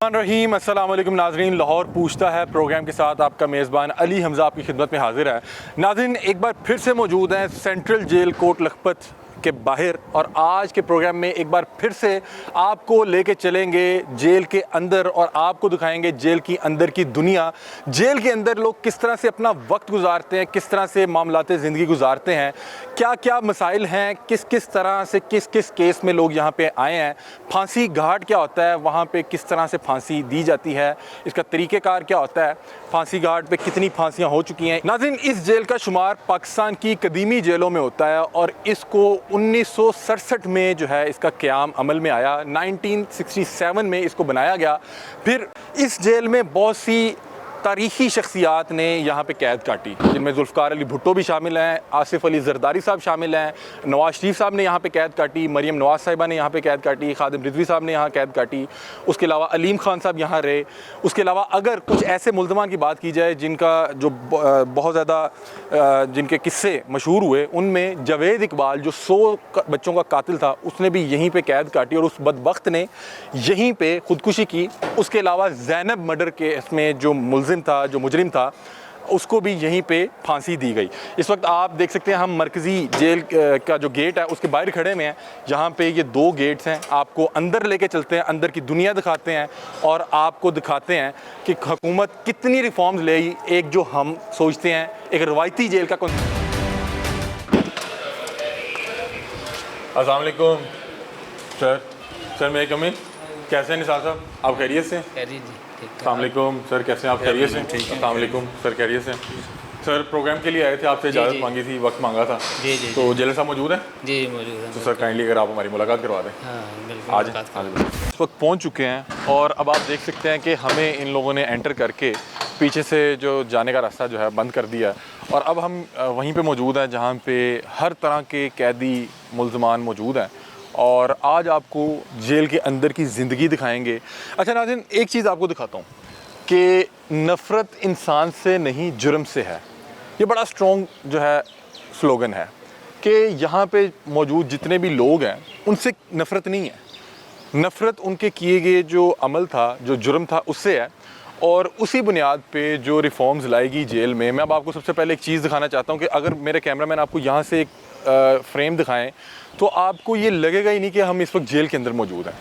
रहीम अस्सलाम वालेकुम नाजरीन। लाहौर पूछता है प्रोग्राम के साथ आपका मेज़बान अली हमज़ा आपकी खिदमत में हाजिर है। नाजरीन एक बार फिर से मौजूद हैं सेंट्रल जेल कोट लखपत के बाहर, और आज के प्रोग्राम में एक बार फिर से आपको लेके चलेंगे जेल के अंदर और आपको दिखाएंगे जेल की अंदर की दुनिया। जेल के अंदर लोग किस तरह से अपना वक्त गुजारते हैं, किस तरह से मामलाते ज़िंदगी गुजारते हैं, क्या क्या मसाइल हैं, किस किस तरह से किस किस केस में लोग यहाँ पे आए हैं, फांसी घाट क्या होता है, वहाँ पे किस तरह से फांसी दी जाती है, इसका तरीक़ेकार क्या होता है, फांसी घाट पे कितनी फांसियाँ हो चुकी हैं। नाज़रीन इस जेल का शुमार पाकिस्तान की कदीमी जेलों में होता है और इसको 1967 में जो है इसका क़याम अमल में आया। 1967 में इसको बनाया गया। फिर इस जेल में बहुत सी तारीख़ी शख्सियात ने यहाँ पे कैद काटी, जिनमें जुल्फ़कार अली भुट्टो भी शामिल हैं, आसिफ़ अली ज़रदारी साहब शामिल हैं, नवाज़ शरीफ साहब ने यहाँ पे कैद काटी, मरियम नवाज़ साहिबा ने यहाँ पे कैद काटी, खादिम रिजवी साहब ने यहाँ कैद काटी, उसके अलावा अलीम ख़ान साहब यहाँ रहे। उसके अलावा अगर कुछ ऐसे मुल्ज़मान की बात की जाए जिनका जो बहुत ज़्यादा जिनके किस्से मशहूर हुए, उनमें जावेद इकबाल जो 100 बच्चों का कातिल था, उसने भी यहीं पर कैद काटी और उस बदबख्त ने यहीं पर ख़ुदकुशी की। उसके अलावा ज़ैनब मर्डर केस में जो था, जो मुजरिम था, उसको भी यहीं पे फांसी दी गई। इस वक्त आप देख सकते हैं हम मरकज़ी जेल का जो गेट है उसके बाहर खड़े हुए हैं। यहाँ पे ये 2 गेट्स हैं। आपको अंदर लेके चलते हैं, अंदर की दुनिया दिखाते हैं और आपको दिखाते हैं कि हुकूमत कितनी रिफॉर्म्स ले आई। एक जो हम सोचते हैं एक रवायती जेल का अस्सलाम वालेकुम सर मेरी कमी कैसे हैं निसार साहब, आप खैरियत से? अस्सलाम वालेकुम सर, कैसे हैं आप? खैरियत से? अस्सलाम वालेकुम सर, खैरियत से? सर प्रोग्राम के लिए आए थे, आपसे इजाज़त मांगी थी, वक्त मांगा था। जी तो जेलर साहब मौजूद हैं? जी मौजूद हैं। तो सर काइंडली अगर आप हमारी मुलाकात करवा दें। हाँ बिल्कुल। आज इस वक्त पहुँच चुके हैं और अब आप देख सकते हैं कि हमें इन लोगों ने एंटर करके पीछे से जो जाने का रास्ता जो है बंद कर दिया, और अब हम वहीं पर मौजूद हैं जहाँ पर हर तरह के कैदी मुल्ज़मान मौजूद हैं और आज आपको जेल के अंदर की ज़िंदगी दिखाएंगे। अच्छा नाज़रीन एक चीज़ आपको दिखाता हूँ कि नफ़रत इंसान से नहीं जुर्म से है। ये बड़ा स्ट्रॉन्ग जो है स्लोगन है कि यहाँ पे मौजूद जितने भी लोग हैं उनसे नफ़रत नहीं है, नफ़रत उनके किए गए जो अमल था, जो जुर्म था, उससे है। और उसी बुनियाद पे जो रिफॉर्म्स लाएगी जेल में। मैं अब आपको सबसे पहले एक चीज़ दिखाना चाहता हूँ कि अगर मेरे कैमरामैन आपको यहाँ से एक फ्रेम दिखाएं तो आपको ये लगेगा ही नहीं कि हम इस वक्त जेल के अंदर मौजूद हैं।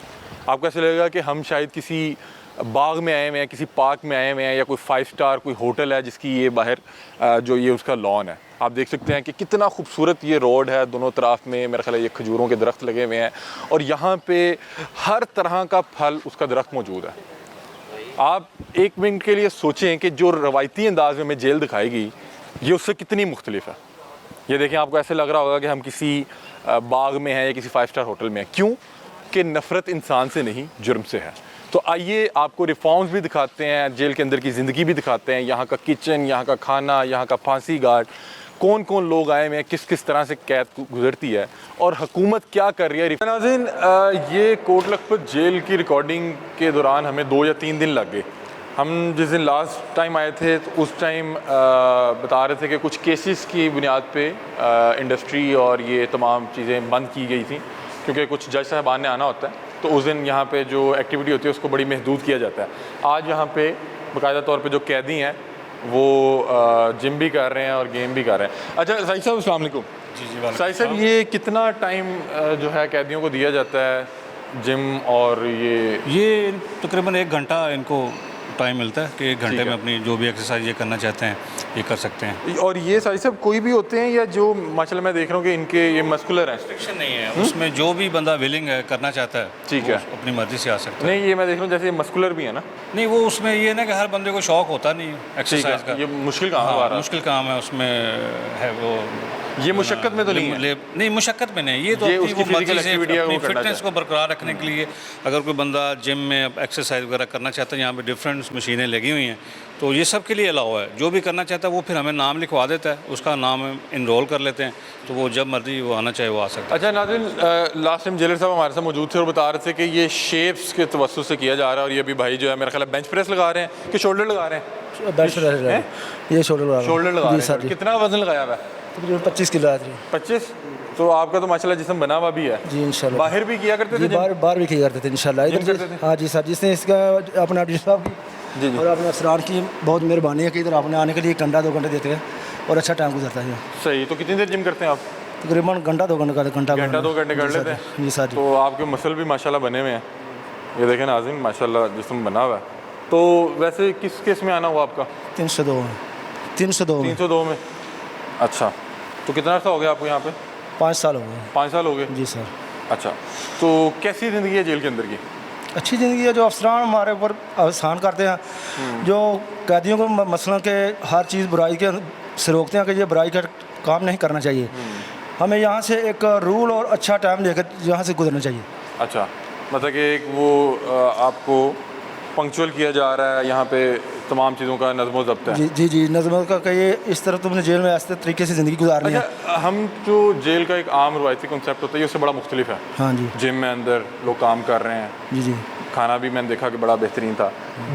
आपको ऐसे लगेगा कि हम शायद किसी बाग में आए हुए हैं, किसी पार्क में आए हुए हैं, या कोई 5 स्टार कोई होटल है जिसकी ये बाहर जो ये उसका लॉन है। आप देख सकते हैं कि कितना खूबसूरत ये रोड है, दोनों तरफ में मेरा ख्याल है ये खजूरों के दरख्त लगे हुए हैं और यहाँ पे हर तरह का फल उसका दरख्त मौजूद है। आप एक मिनट के लिए सोचें कि जो रवायती अंदाज में हमें जेल दिखाएगी ये उससे कितनी मुख्तलिफ है। ये देखें, आपको ऐसे लग रहा होगा कि हम किसी बाग में हैं या किसी 5 स्टार होटल में हैं। क्यों? कि नफ़रत इंसान से नहीं जुर्म से है। तो आइए आपको रिफॉर्म्स भी दिखाते हैं, जेल के अंदर की ज़िंदगी भी दिखाते हैं, यहाँ का किचन, यहाँ का खाना, यहाँ का फांसी घाट, कौन कौन लोग आए हुए हैं, किस किस तरह से कैद गुजरती है और हुकूमत क्या कर रही है। नाज़रीन ये कोट लखपत जेल की रिकॉर्डिंग के दौरान हमें 2 या 3 दिन लग गए। हम जिस दिन लास्ट टाइम आए थे तो उस टाइम बता रहे थे कि कुछ केसेस की बुनियाद पे इंडस्ट्री और ये तमाम चीज़ें बंद की गई थी क्योंकि कुछ जज साहबान ने आना होता है, तो उस दिन यहाँ पे जो एक्टिविटी होती है उसको बड़ी महदूद किया जाता है। आज यहाँ पे बाकायदा तौर पे जो कैदी हैं वो जिम भी कर रहे हैं और गेम भी कर रहे हैं। अच्छा साहिब साहब अस्सलाम वालेकुम। जी साहिब साहब ये कितना टाइम जो है कैदियों को दिया जाता है जिम और ये तकरीबन 1 घंटा इनको टाइम मिलता है कि 1 घंटे में अपनी जो भी एक्सरसाइज ये करना चाहते हैं ये कर सकते हैं। और ये साहिब साहब कोई भी होते हैं या जो माशाल्लाह मैं देख रहा हूँ कि इनके ये मस्कुलर हैं? रिस्ट्रिक्शन नहीं है उसमें, जो भी बंदा विलिंग है करना चाहता है ठीक है अपनी मर्जी से आ सकता है। नहीं ये मैं देख रहा हूँ जैसे मस्कुलर भी है ना? नहीं वो उसमें ये ना कि हर बंदे को शौक होता नहीं एक्सरसाइज का। ये मुश्किल काम है, मुश्किल काम है उसमें है वो। ये मुशक्कत में तो नहीं है? नहीं मुशक्कत में नहीं, ये तो अपनी फिटनेस को बरकरार रखने के लिए अगर कोई बंदा जिम में एक्सरसाइज वगैरह करना चाहता है, यहाँ पे डिफरेंट मशीनें लगी हुई हैं, तो ये सब के लिए अलाउ है। जो भी करना चाहता है वो फिर हमें नाम लिखवा देता है, उसका नाम इनरोल कर लेते हैं, तो वो जब मर्जी वो आना चाहे वो आ सकता है। अच्छा नाज़रीन लास्ट टाइम जेलर साहब हमारे साथ मौजूद थे और बता रहे थे कि ये शेप्स के तवज्जुह से किया जा रहा है और ये भी भाई जो है मेरा ख्याल है बेंच प्रेस लगा रहे हैं कि शोल्डर लगा रहे हैं? ये शोल्डर लगा रहे हैं। कितना वजन लगाया हुआ है? तकरीबन 25 किलो आती है 25? तो आपका तो माशाल्लाह जिस्म बना हुआ भी है। जी इंशाल्लाह। बाहर भी किया करते थे जी जिम? बाहर भी किया करते थे इंशाल्लाह। जिम इधर करते थे? हाँ जी सर, जिसने इसका अपना डी साहब की जी जी। और अपने अफसरान की बहुत मेहरबानी है कि इधर आपने आने के लिए 1 घंटा 2 घंटे देते हैं और अच्छा टाइम गुजरता है। सही। तो कितनी देर जिम करते हैं आप? तकरीबन घंटा 2 घंटे का घंटा 2 घंटे कर जी सर, लेते हैं? जी सर जी। तो आपके मसल भी माशाल्लाह बने हुए हैं, ये देखें नाज़रीन, माशाल्लाह जिस्म बना हुआ है। तो वैसे किस केस में आना हुआ आपका? 302 में 302 में 302 में। अच्छा, तो कितना अर्सा हो गया आपको यहाँ पे? 5 साल हो गए। 5 साल हो गए? जी सर। अच्छा, तो कैसी ज़िंदगी है जेल के अंदर की? अच्छी ज़िंदगी है। जो अफसरान हमारे ऊपर आसान करते हैं, जो कैदियों को मसलन के हर चीज़ बुराई के से रोकते हैं कि ये बुराई का काम नहीं करना चाहिए, हमें यहाँ से एक रूल और अच्छा टाइम लेकर यहाँ से गुजरना चाहिए। अच्छा, मतलब कि एक वो आपको पंक्चुअल किया जा रहा है, यहाँ पे तमाम चीज़ों का नज़्म ज़ब्त है। जी जी जी, नज़म का कहिए इस तरह तुमने जेल में ऐसे तरीके से ज़िंदगी गुजारनी है। अच्छा, हम जो जेल का एक आम रवायती कॉन्सेप्ट होता है, ये उससे बड़ा मुख्तलिफ है। हाँ जी जिम में अंदर लोग काम कर रहे हैं, जी जी। खाना भी मैंने देखा कि बड़ा बेहतरीन था।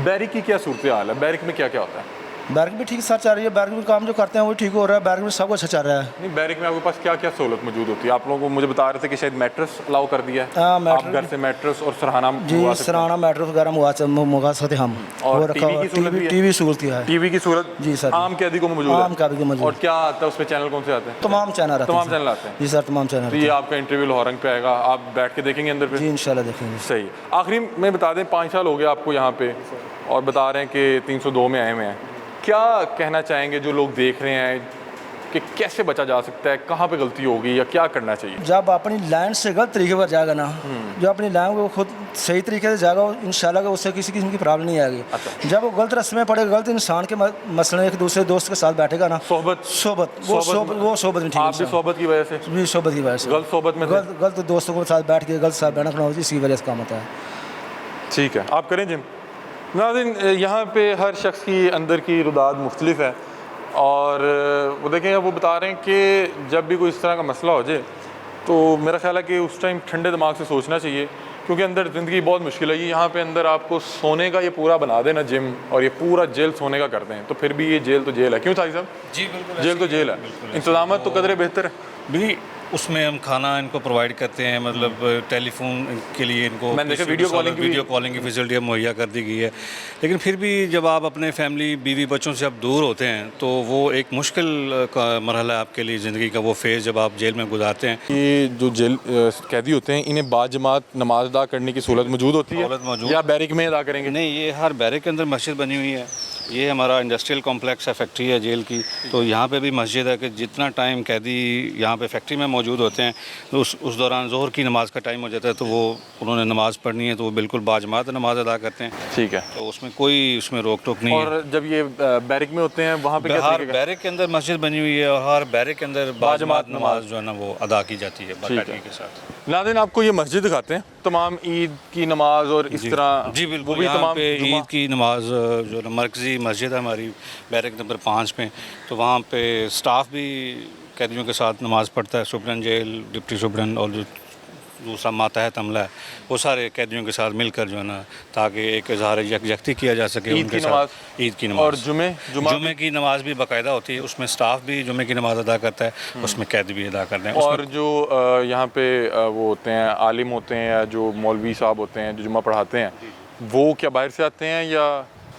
बैरिक की क्या सूरत हाल है? बैरिक में क्या क्या होता है? बैरक भी ठीक साथ चल रही है। बैरक में काम जो करते हैं वो ठीक हो रहा है। बैरक में सब कुछ अच्छा चल रहा है। नहीं, बैरिक में आपके पास क्या क्या सहूलत मौजूद होती है? आप लोगों को मुझे बता रहे थे कि शायद मैट्रेस अलाउ कर दिया है। हाँ, आप मैट्रेस घर से मैट्रेस और सरहाना जी, मंगवा सकते हैं। सराहना मैट्रेस वगैरह मंगा सकते हम। और वो रखा टीवी हुआ की सहूलत भी है? टीवी सहूलत की है। टीवी की सूरत जी सर। आम कैदी को मौजूद आम है? कैदी को मौजूद। और क्या आता है उसमें? चैनल कौन से आते हैं? तमाम चैनल आते हैं तमाम सर। चैनल आते हैं। जी सर, तमाम चैनल तो आते ये हैं। आपका इंटरव्यू लाहौरंग पे आएगा, आप बैठ के देखेंगे अंदर पे? जी इंशाल्लाह देखेंगे। सही। आखिरी में बता दें, 5 साल हो गए आपको यहाँ पे और बता रहे हैं कि 302 में आए हुए हैं, क्या कहना चाहेंगे जो लोग देख रहे हैं कि कैसे बचा जा सकता है, कहाँ पे गलती होगी या क्या करना चाहिए? जब अपनी लाइन से गलत तरीके पर जाएगा ना, जो अपनी लाइन को खुद सही तरीके से जाएगा, इंशाल्लाह उससे किसी किस्म की प्रॉब्लम नहीं आएगी। अच्छा। जब वो गलत रास्ते में पड़ेगा, गलत इंसान के मसले एक दूसरे दोस्त के साथ बैठेगा ना, सोहबत वो सोबत में ठीक आप भी सोहबत की वजह से, है। सोबत की वजह से गलत सोहबत में थे? गलत दोस्तों के साथ बैठ के गलत साथ बैठना खड़ा इसी वजह से काम होता है। ठीक है, आप करें जिम। नाज़रीन, यहाँ पे हर शख्स की अंदर की रुदाद मुख्तलिफ है और वो देखें, वो बता रहे हैं कि जब भी कोई इस तरह का मसला हो जाए तो मेरा ख्याल है कि उस टाइम ठंडे दिमाग से सोचना चाहिए, क्योंकि अंदर ज़िंदगी बहुत मुश्किल है। ये यहाँ पे अंदर आपको सोने का ये पूरा बना देना जिम, और ये पूरा जेल सोने का करते हैं, तो फिर भी ये जेल तो जेल है। क्यों साहिब साहब? जी बिल्कुल, जेल तो जेल है, इंतजाम तो कदरे बेहतर है भी। उसमें हम खाना इनको प्रोवाइड करते हैं, मतलब टेलीफोन के लिए इनको मैंने देखा वीडियो कॉलिंग की फैसिलिटी मुहैया कर दी गई है। लेकिन फिर भी जब आप अपने फैमिली बीवी बच्चों से आप दूर होते हैं तो वो एक मुश्किल का मरहला है आपके लिए ज़िंदगी का, वो फेज़ जब आप जेल में गुजारते हैं। ये जो जेल कैदी होते हैं, इन्हें बाजमात नमाज अदा करने की सहूलत मौजूद होती है? सहूलत मौजूद। या बैरिक में अदा करेंगे? नहीं, ये हर बैरक के अंदर मस्जिद बनी हुई है। ये हमारा इंडस्ट्रियल कॉम्प्लेक्स है, फैक्ट्री है जेल की, तो यहाँ पे भी मस्जिद है कि जितना टाइम कैदी यहाँ पे फैक्ट्री में मौजूद होते हैं तो उस दौरान ज़ोहर की नमाज़ का टाइम हो जाता है, तो वो उन्होंने नमाज़ पढ़नी है तो वो बिल्कुल बाजमात नमाज अदा करते हैं। ठीक है, तो उसमें कोई रोक टोक नहीं है। और जब ये बैरिक में होते हैं वहाँ पे हर बैरक के अंदर मस्जिद बनी हुई है और हर बैरक के अंदर बाजमात नमाज जो है ना वो अदा की जाती है बाकायदगी के साथ। नाज़रीन, आपको ये मस्जिद दिखाते हैं, तमाम ईद की नमाज और इस तरह। जी बिल्कुल, वो भी यहाँ तमाम पे ईद की नमाज जो ना मरकज़ी मस्जिद है हमारी बैरक नंबर 5 पे, तो वहाँ पे स्टाफ भी कैदियों के साथ नमाज़ पढ़ता है। सुपरन जेल, डिप्टी सुपरन और जो दूसरा मातहत अमला है, वो सारे कैदियों के साथ मिलकर जो है ना, ताकि एक इज़हार यकजहती किया जा सके ईद उनके की साथ। नमाज ईद की नमाज और जुमे की नमाज भी बाकायदा होती है, उसमें स्टाफ भी जुमे की नमाज अदा करता है, उसमें कैदी भी अदा करते हैं। और जो यहाँ पे वो होते हैं आलिम होते हैं या जो मौलवी साहब होते हैं जो जुम्मा पढ़ाते हैं, वो क्या बाहर से आते हैं या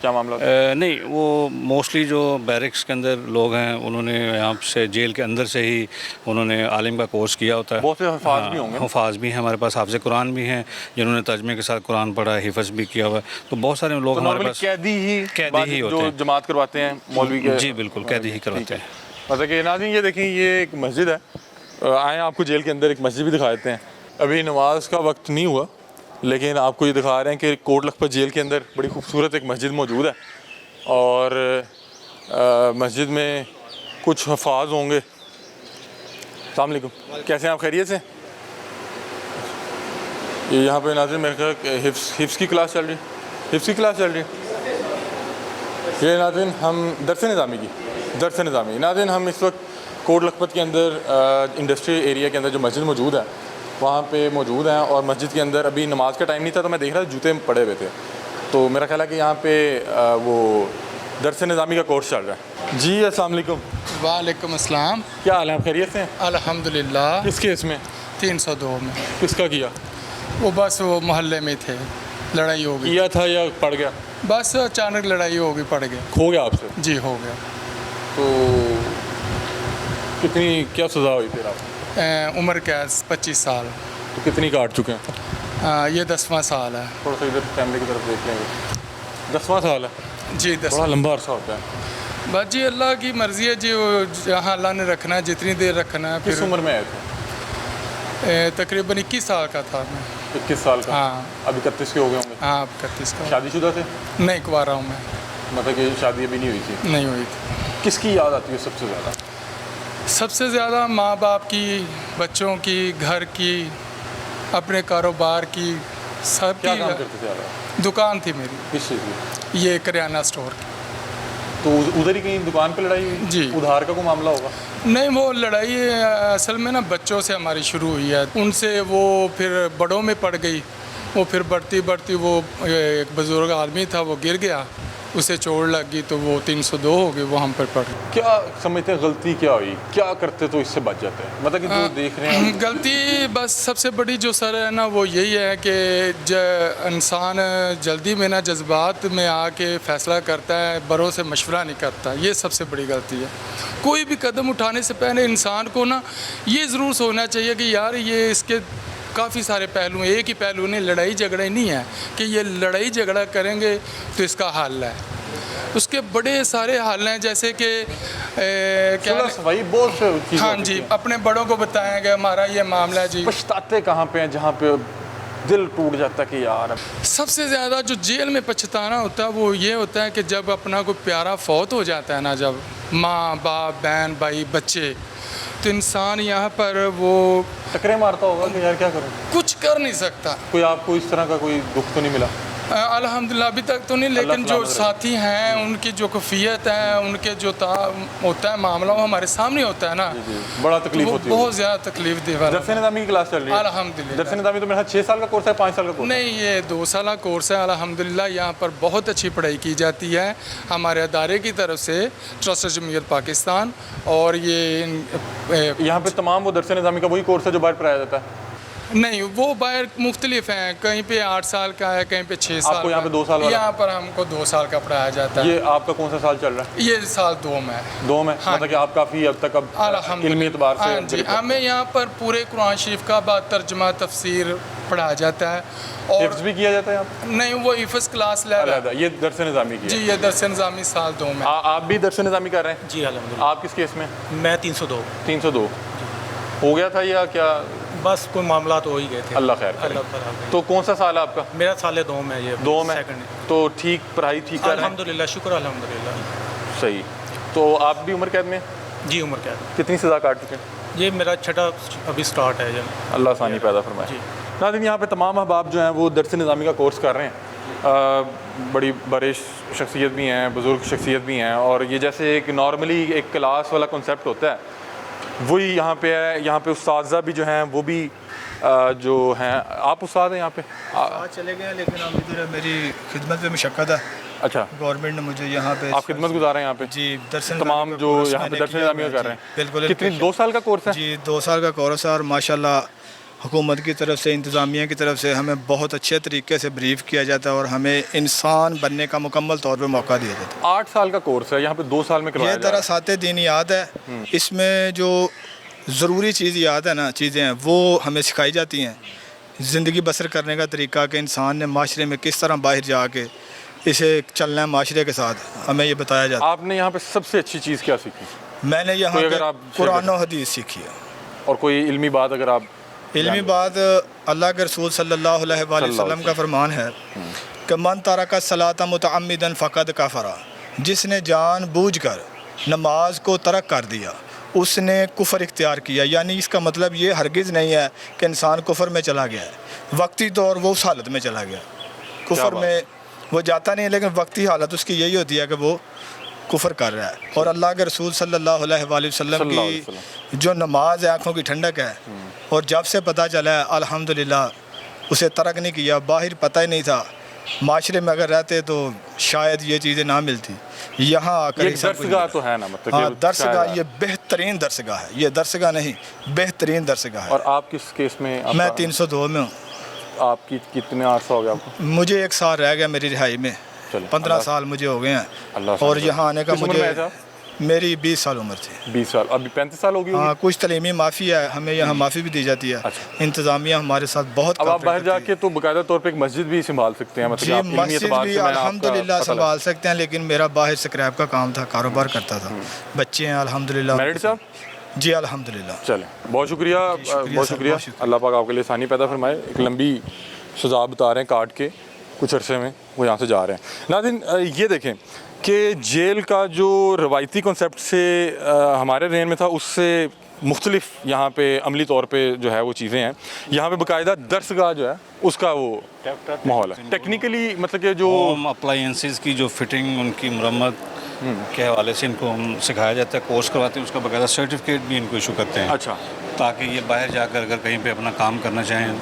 क्या मामला? नहीं, वो मोस्टली जो बैरिक्स के अंदर लोग हैं उन्होंने यहाँ से जेल के अंदर से ही उन्होंने आलिम का कोर्स किया होता है। बहुत से हफ़ाज़ भी होंगे। हफ़ाज़ भी हैं हमारे पास, हाफ़िज़ कुरान भी हैं जिन्होंने तर्जमे के साथ कुरान पढ़ा, हिफ़्ज़ भी किया हुआ है। तो बहुत सारे लोग हमारे पास कैदी ही होते हैं जो जमात करवाते हैं मौलवी के। जी बिल्कुल, कैदी ही करवाते हैं। मतलब कि नाज़रीन, ये देखें, ये एक मस्जिद है। आए आपको जेल के अंदर एक मस्जिद भी दिखा देते हैं। अभी नमाज का वक्त नहीं हुआ, लेकिन आपको ये दिखा रहे हैं कि कोट लखपत जेल के अंदर बड़ी खूबसूरत एक मस्जिद मौजूद है और मस्जिद में कुछ हफ़ाज़ होंगे। अस्सलाम वालेकुम, कैसे हैं आप? खैरियत से? ये यहाँ पे नाज़रीन मेरे ख्याल हिफ्ज़ की क्लास चल रही है। हिफ्ज़ की क्लास चल रही है। ये नाज़रीन हम दरस निज़ामी नाज़रीन हम इस वक्त कोट लखपत के अंदर इंडस्ट्रियल एरिया के अंदर जो मस्जिद मौजूद है वहाँ पे मौजूद हैं, और मस्जिद के अंदर अभी नमाज का टाइम नहीं था तो मैं देख रहा था जूते पड़े हुए थे, तो मेरा ख्याल है कि यहाँ पे वो दरस निज़ामी का कोर्स चल रहा है जी। अस्सलाम वालेकुम। वालेकुम अस्सलाम। क्या हाल है, आप खैरियत से हैं? अल्हम्दुलिल्लाह। किस केस में? 302 में। किसका किया? वो बस वो मोहल्ले में थे, लड़ाई हो गई। किया था या पड़ गया? बस अचानक लड़ाई हो गई, पड़ गए। खो गया आपसे? जी हो गया। तो कितनी क्या सज़ा हुई फिर आप? उम्र कैद 25 साल। तो कितनी काट चुके हैं? ये 10वां साल है। थोड़ा सा इधर कैमरे की तरफ देख लेंगे। 10वां साल है जी, 10। बड़ा लंबा अरसा होता है। बस जी अल्लाह की मर्ज़ी है जी, वो जहाँ अल्लाह ने रखना है जितनी देर रखना है। किस उम्र में आए थे? तकरीबन 21 साल का था मैं। 21 साल का? हाँ। अभी 31 के हो गए होंगे? हाँ, 31 का। शादीशुदा थे? नहीं, कुंवारा हूँ मैं। मतलब कि शादी अभी नहीं हुई थी? नहीं हुई थी। किसकी याद आती है सबसे ज़्यादा? सबसे ज़्यादा माँ बाप की, बच्चों की, घर की, अपने कारोबार की, सब क्या की। काम करते थे आप? दुकान थी मेरी, किस चीज़ की? ये करियाना स्टोर की। तो उधर ही कहीं दुकान पे लड़ाई हुई? जी। उधार का कोई मामला होगा? नहीं, वो लड़ाई असल में ना बच्चों से हमारी शुरू हुई है। उनसे वो फिर बड़ों में पड़ गई। वो फिर बढ़ती बढ़ती वो एक बुज़ुर्ग आदमी था, वो गिर गया, उसे चोट लग गई, तो वो 302 हो गई, वो हम पर पड़ गई। क्या समझते हैं गलती क्या हुई? क्या करते तो इससे बच जाते हैं? मतलब कि जो देख रहे हैं गलती बस सबसे बड़ी जो सर है ना, वो यही है कि इंसान जल्दी में ना जज्बात में आके फ़ैसला करता है, बड़ों से मशवरा नहीं करता। ये सबसे बड़ी गलती है। कोई भी कदम उठाने से पहले इंसान को ना ये ज़रूर सोचना चाहिए कि यार ये इसके काफ़ी सारे पहलू हैं, एक ही पहलू नहीं, लड़ाई झगड़ा नहीं है कि ये लड़ाई झगड़ा करेंगे तो इसका हल है। उसके बड़े सारे हल हैं, जैसे कि क्या सफाई बहुत चीज़ें हाँ होती जी, हैं। अपने बड़ों को बताया कि हमारा ये मामला है जी। पछताते कहाँ पे हैं जहाँ पे दिल टूट जाता है कि यार? सबसे ज़्यादा जो जेल में पछताना होता है वो ये होता है कि जब अपना कोई प्यारा फौत हो जाता है ना, जब माँ बाप बहन भाई बच्चे, तो इंसान यहाँ पर वो टकरे मारता होगा कि यार क्या करूँ? कुछ कर नहीं सकता। कोई आपको इस तरह का कोई दुख तो नहीं मिला? अल्हम्दुलिल्लाह अभी तक तो नहीं, लेकिन जो साथी हैं उनकी जो कफ़ियत है, उनके जो होता है मामला, वो हमारे सामने होता है ना। जी, बड़ा तो तकलीफ वो होती है। बहुत ज़्यादा तकलीफ दे वाला। दरस निज़ामी की क्लास चल रही है? अल्हम्दुलिल्लाह। दरस निज़ामी तो मेरा 6 साल का कोर्स है, 5 साल का कोर्स? नहीं, ये 2 साल कोर्स है। अल्हम्दुलिल्लाह यहाँ पर बहुत अच्छी पढ़ाई की जाती है हमारे अदारे की तरफ से, ट्रस्ट जमहूरियत पाकिस्तान। और ये यहाँ पे तमाम वो दरस निज़ामी का वही कोर्स है जो बाहर पढ़ाया जाता है? नहीं, वो बाहर मुख्तलिफ हैं, कहीं पे 8 साल का है, कहीं पे 6 साल। आपको यहाँ पे 2 साल वाला? यहाँ पर हमको 2 साल का पढ़ाया जाता है। ये आपका कौन सा साल चल रहा है? ये साल 2 में है। 2 में? हाँ। मतलब कि आप काफ़ी अब तक अब इल्मी एतबार से? हाँ जी, हमें यहाँ पर पूरे कुरान शरीफ का बाद तर्जमा तफसीर पढ़ाया जाता है। और हिफ्ज़ भी किया जाता है यहाँ पे? नहीं, वो हिफ्ज़ क्लास ले रहा है ये दरस निज़ामी की जी। है? ये दरस निज़ामी साल 2 में। आप भी दरस निज़ामी कर रहे हैं? जी अल्हम्दुलिल्लाह। आप किस केस में? मैं 302। 302 हो गया था या क्या? बस कोई मामला तो हो ही गए थे। अल्लाह खैर करे। अल्लाह ताला करे। तो कौन सा साल है आपका? मेरा साल 2 में ये 2 में? सेकंड है। तो ठीक पढ़ाई ठीक कर रहे हैं? अल्हम्दुलिल्लाह, शुक्र अल्हम्दुलिल्लाह। सही। तो आप भी उम्र कैद में? जी, उम्र कैद। कितनी सज़ा काट चुके हैं? ये मेरा छठा अभी स्टार्ट है ये। अल्लाह आसानी पैदा फरमाए। जी। नाज़रीन, यहाँ पे तमाम अहबाब जो हैं वो दरस निज़ामी का कोर्स कर रहे हैं। बड़ी बड़े शख्सियत भी हैं, बुज़ुर्ग शख्सियत भी हैं, और ये जैसे एक नॉर्मली एक क्लास वाला कॉन्सेप्ट होता है वही यहाँ पे है। यहाँ पे उस्ताज़ा भी जो हैं वो भी जो हैं, आप उस्ताद हैं यहाँ पे? आज चले गए, लेकिन अब इधर मेरी खिदमत में मशक्क़त है। अच्छा, गवर्नमेंट ने मुझे यहाँ पे आप खिदमत गुजार रहे हैं यहाँ पे? जी, दरस तमाम जो यहाँ पे दरस निज़ामी कर रहे हैं? बिल्कुल। कितनी 2 साल का कोर्स है? जी, 2 साल का कोर्स है, और माशाल्लाह हुकूमत की तरफ से, इंतज़ामिया की तरफ से हमें बहुत अच्छे तरीके से ब्रीफ किया जाता है और हमें इंसान बनने का मुकम्मल तौर पे मौका दिया जाता है। 8 साल का कोर्स है, यहाँ पे 2 साल में करवाया ये जा रहा है। दरासाते दीन याद है, इसमें जो ज़रूरी चीज़ याद है ना, चीज़ें हैं वो हमें सिखाई जाती हैं। ज़िंदगी बसर करने का तरीका, कि इंसान ने माशरे में किस तरह बाहर जाके इसे चलना है, माशरे के साथ हमें ये बताया जाता है। आपने यहाँ पे सबसे अच्छी चीज़ क्या सीखी? मैंने यहाँ कोई अगर पे आप कुरान और हदीस सीखी है। और कोई इल्मी बात अगर आप? इल्मी बात, अल्लाह के रसूल सल्लल्लाहु अलैहि वसल्लम का फरमान है कि मन तारका सलाता मुतअम्मिदन फ़क़द कफ़रा, जिसने जानबूझकर नमाज को तर्क कर दिया उसने कुफर इख्तियार किया। यानी इसका मतलब ये हरगिज़ नहीं है कि इंसान कुफर में चला गया है, वक्ती तौर वो उस हालत में चला गया, कुफर में वो जाता नहीं है, लेकिन वक्ती हालत उसकी यही होती है कि वो कुफर कर रहा है। और अल्लाह के रसूल सल्लल्लाहु अलैहि वसल्लम की जो नमाज है आँखों की ठंडक है, और जब से पता चला है अल्हम्दुलिल्लाह उसे तर्क नहीं किया। बाहर पता ही नहीं था, माशरे में अगर रहते तो शायद ये चीज़ें ना मिलती। यहाँ आकर ये ही सब कुछ दरसगाह मिला। तो है ना, मतलब हाँ कि दरसगाह, शायद- ये बेहतरीन दरसगाह है, ये दरसगाह नहीं बेहतरीन दरसगाह है। और आप किस केस में? मैं 302 में हूँ। आपकी कितने अर्सा हो गया आपको? मुझे 1 साल रह गया मेरी रिहाई में, चलो, 15 अल्लाह- साल मुझे हो गए अल्लाह हैं। और समझ। यहाँ आने का किस उम्र में आए थे मुझे आप? मेरी 20 साल उम्र थी। 20 साल, अभी 35 साल हो गई होगी। हाँ कुछ तलीमी माफ़ी है, हमें यहाँ माफ़ी भी दी जाती है। अच्छा। इंतज़ामिया हमारे साथ बहुत अब आप कॉपरेट बाहर करती है। जाके तो बाकायदा तौर पे एक मस्जिद भी संभाल सकते हैं, मतलब जी आप इल्मी मस्जिद एतबार भी से मैंने आपका अल्हम्दुलिल्लाह पता लगा। संभाल सकते हैं, लेकिन मेरा बाहर स्क्रैप का काम था, कारोबार करता था। बच्चे हैं अल्हम्दुलिल्लाह। मैरिड साहब? जी अल्हम्दुलिल्लाह। चलें, बहुत शुक्रिया, बहुत सर, शुक्रिया। बहुत शुक्रिया। अल्लाह पाक आपके लिए आसानी पैदा फरमाए। एक लंबी सज़ा बता रहे हैं काट के, कुछ अरसे में वो यहाँ से जा रहे हैं। नाज़रीन, ये देखें कि जेल का जो रवायती कॉन्सेप्ट से हमारे रेन में था, उससे मुख्तलिफ यहाँ पे अमली तौर पे जो है वो चीज़ें हैं। यहाँ पे बाकायदा दरसगाह जो है उसका वो माहौल है। टेक्निकली मतलब कि जो होम अप्लायंसेस की जो फिटिंग, उनकी मरम्मत के हवाले से इनको हम सिखाया जाता है, कोर्स करवाते हैं, उसका बाकायदा सर्टिफिकेट भी इनको इशू करते हैं। अच्छा, ताकि ये बाहर जाकर अगर कहीं पे अपना काम करना चाहें।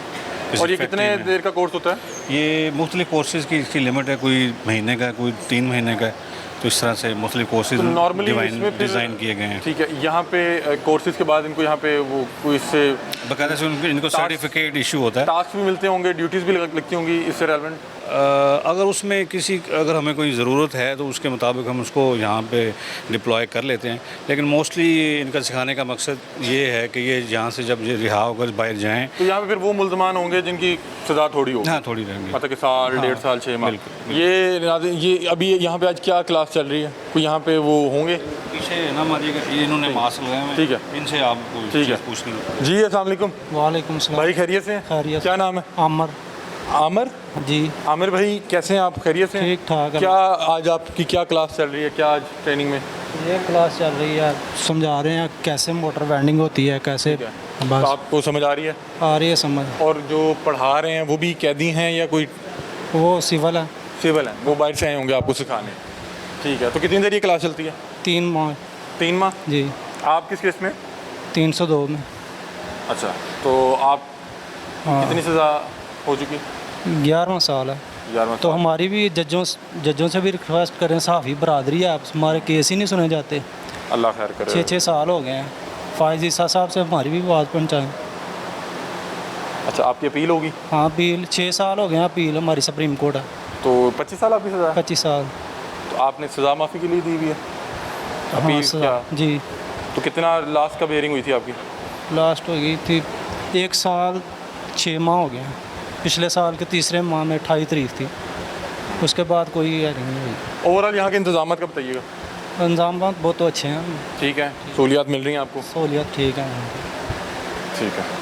किसी और ये फैक्ट्री कितने में। देर का कोर्स होता है? ये मुख्तलिफ कोर्सेज़ की इसकी लिमिट है, कोई महीने का है, कोई 3 महीने का है। तो इस तरह से मुख्तलिफ कोर्सेज तो नॉर्मली इसमें फिर डिज़ाइन किए गए हैं। ठीक है, यहाँ पे कोर्सेज के बाद इनको यहाँ पे वो कोई इससे बाकायदा से इनको सर्टिफिकेट इशू होता है। टास्क भी मिलते होंगे, ड्यूटीज़ भी लगती होंगी इससे रेलेवेंट? अगर उसमें अगर हमें कोई ज़रूरत है तो उसके मुताबिक हम उसको यहाँ पे डिप्लॉय कर लेते हैं। लेकिन मोस्टली इनका सिखाने का मकसद ये है कि ये यहाँ से जब ये रिहा होकर बाहर जाएँ। तो यहाँ पे फिर वो मुल्ज़मान होंगे जिनकी सज़ा थोड़ी होगी? हाँ, थोड़ी रहेंगी। मतलब कि साल, 1.5 साल, 6 माह। बिल्कुल, ये अभी यहाँ पे आज क्या क्लास चल रही है? कोई यहाँ पे वो होंगे? पीछे ना मारिएगा, ये इन्होंने मास्क लगाए हुए हैं। ठीक है। इनसे आप कोई ठीक है। चीज़ पूछनी हो। जी अस्सलाम वालेकुम वालेकुम सलाम। भाई, खैरियत से हैं? खैरियत। क्या नाम है? आमर। आमिर? जी आमिर भाई, कैसे हैं आप? खैरियत से हैं? ठीक ठाक है। क्या आज आपकी क्या क्लास चल रही है? क्या आज ट्रेनिंग में? ये क्लास चल रही है, समझा रहे हैं कैसे मोटर वेंडिंग होती है, कैसे तो बस आपको समझ आ रही है? आ रही है समझ। और जो पढ़ा रहे हैं वो भी कैदी हैं या कोई वो सिविल है। सिविल हैं? वो बाहर से आए होंगे आपको सिखाने। ठीक है, तो कितनी देर ये क्लास चलती है? 3 माह। 3 माह? जी आप किस केस में? 302 में। अच्छा, तो आप हाँ, कितनी सज़ा हो चुकी? 11वां साल है। 11वां तो साल। हमारी भी जजों से भी रिक्वेस्ट करें, सहाफ़ी बरादरी है, आप हमारे केस ही नहीं सुने जाते। अल्लाह खैर करे। 6-6 साल हो गए हैं। फायज़ ईसा साहब से हमारी भी आवाज़ पहुँचाएँ। अच्छा, आपकी अपील होगी? हाँ, अपील 6 साल हो गए हैं, अपील हमारी सुप्रीम कोर्ट है। तो 25 साल आपकी सज़ा है? 25 साल। तो आपने सज़ा माफ़ी के लिए दी हुई है? हाँ अपील सजा। क्या? जी तो कितना लास्ट कब हेयरिंग हुई थी आपकी? लास्ट हो गई थी 1 साल 6 माह हो गए हैं। पिछले साल के तीसरे माह में 28 तारीख थी, उसके बाद कोई हेयरिंग नहीं हुई। ओवरऑल यहाँ के इंतजाम का बताइएगा। इंतजाम बहुत तो अच्छे हैं, ठीक है, सहूलियात मिल रही हैं आपको? सहूलियत ठीक है। ठीक है।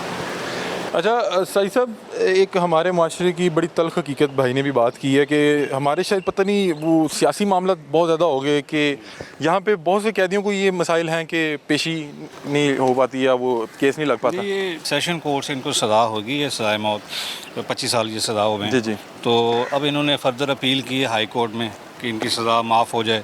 अच्छा सही साहब, एक हमारे माशरे की बड़ी तल्ख हकीकत भाई ने भी बात की है कि हमारे शायद पता नहीं वो सियासी मामला बहुत ज़्यादा हो गए कि यहाँ पे बहुत से कैदियों को ये मसाइल हैं कि पेशी नहीं हो पाती या वो केस नहीं लग पाता। ये सेशन कोर्ट से इनको सज़ा होगी, ये सज़ाए मौत 25 साल की सज़ा हो गए। जी जी। तो अब इन्होंने फर्दर अपील की है हाई कोर्ट में कि इनकी सज़ा माफ़ हो जाए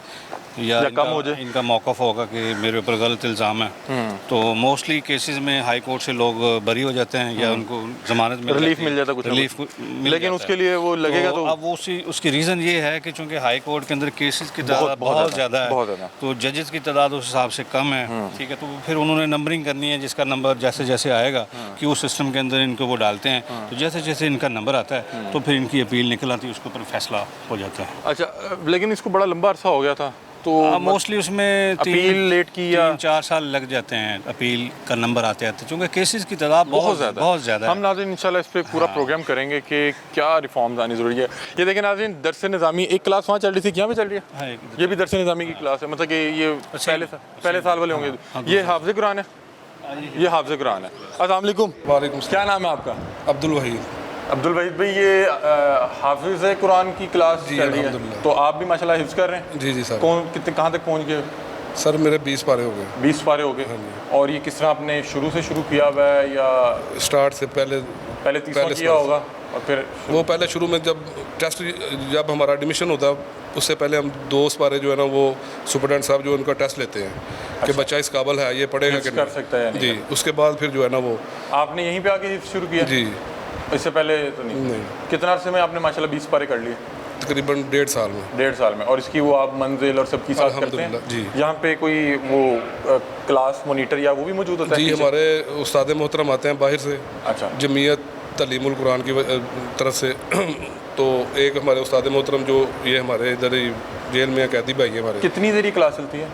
या कम हो जाए। इनका मौक़िफ़ होगा कि मेरे ऊपर गलत इल्ज़ाम है। तो मोस्टली केसेस में हाई कोर्ट से लोग बरी हो जाते हैं या उनको ज़मानत मिल रिलीफ जाती है। मिल जाता कुछ ना रिलीफ कुछ। मिल लेकिन जाता उसके है। लिए वो लगेगा तो अब वो उसकी रीज़न ये है कि चूँकि हाई कोर्ट के अंदर केसेस की तादाद बहुत बहुत ज़्यादा है, बहुत ज़्यादा। तो जजेस की तादाद उस हिसाब से कम है। ठीक है, तो फिर उन्होंने नंबरिंग करनी है, जिसका नंबर जैसे जैसे आएगा कि उस सिस्टम के अंदर इनको वो डालते हैं, तो जैसे जैसे इनका नंबर आता है तो फिर इनकी अपील निकल आती है, उसके ऊपर फैसला हो जाता है। अच्छा, लेकिन इसको बड़ा लंबा अरसा हो गया था तो मोस्टली उसमें अपील लेट की या 3-4 साल लग जाते हैं अपील का नंबर आते आते, क्योंकि केसेस की तादाद बहुत ज़्यादा हम नाज़रीन इंशाल्लाह इस पर पूरा प्रोग्राम करेंगे कि क्या रिफॉर्म्स आनी ज़रूरी है। ये देखें नाज़रीन, दर्स निज़ामी एक क्लास वहाँ चल रही थी, यहाँ पे चल रही है? है। ये भी दर्स निज़ामी की क्लास है, मतलब कि ये पहले साल वाले होंगे। ये हाफ़िज़ कुरान है? ये हाफ़िज़ कुरान है। अस्सलाम वालेकुम। वालेकुम क्या नाम है आपका? अब्दुल वहीद। अब्दुल वहीद भाई, ये हाफ़िज़ कुरान की क्लास जी, चल रही है, अल्हम्दुलिल्लाह। तो आप भी माशाल्लाह हिफ्ज़ कर रहे हैं? जी जी सर। कहाँ तक पहुँच गए? सर मेरे 20 पारे हो गए। 20 पारे हो गए। और ये किस तरह आपने शुरू से शुरू किया हुआ है या स्टार्ट से पहले 30 पहले किया होगा और फिर? वो पहले शुरू में जब हमारा एडमिशन होता उससे पहले हम 2 पारे जो है ना वो सुपरडेंट साहब जो उनका टेस्ट लेते हैं कि बच्चा इस काबिल है, ये पढ़ेगा कि कर सकता है या नहीं? जी, उसके बाद फिर जो है ना वो आपने यहीं पे आके शुरू किया? जी इससे पहले तो नहीं? नहीं। कितना अरसे में आपने माशाल्लाह 20 पारे कर लिए? तकरीबन 1.5 साल में। 1.5 साल में। और इसकी वो आप मंजिल और सबकी साथ करते हैं? अल्हम्दुलिल्लाह, जी। यहाँ पे कोई वो क्लास मॉनिटर या वो भी मौजूद होता है? जी, पीछे? हमारे उस्ताद मोहतरम आते हैं बाहर से, अच्छा। जमीयत तालीमुल कुरान की तरफ से। तो एक हमारे उस्ताद मोहतरम जो ये हमारे इधर ही जेल में कैदी भाई है हमारे। कितनी देर ये क्लास चलती है?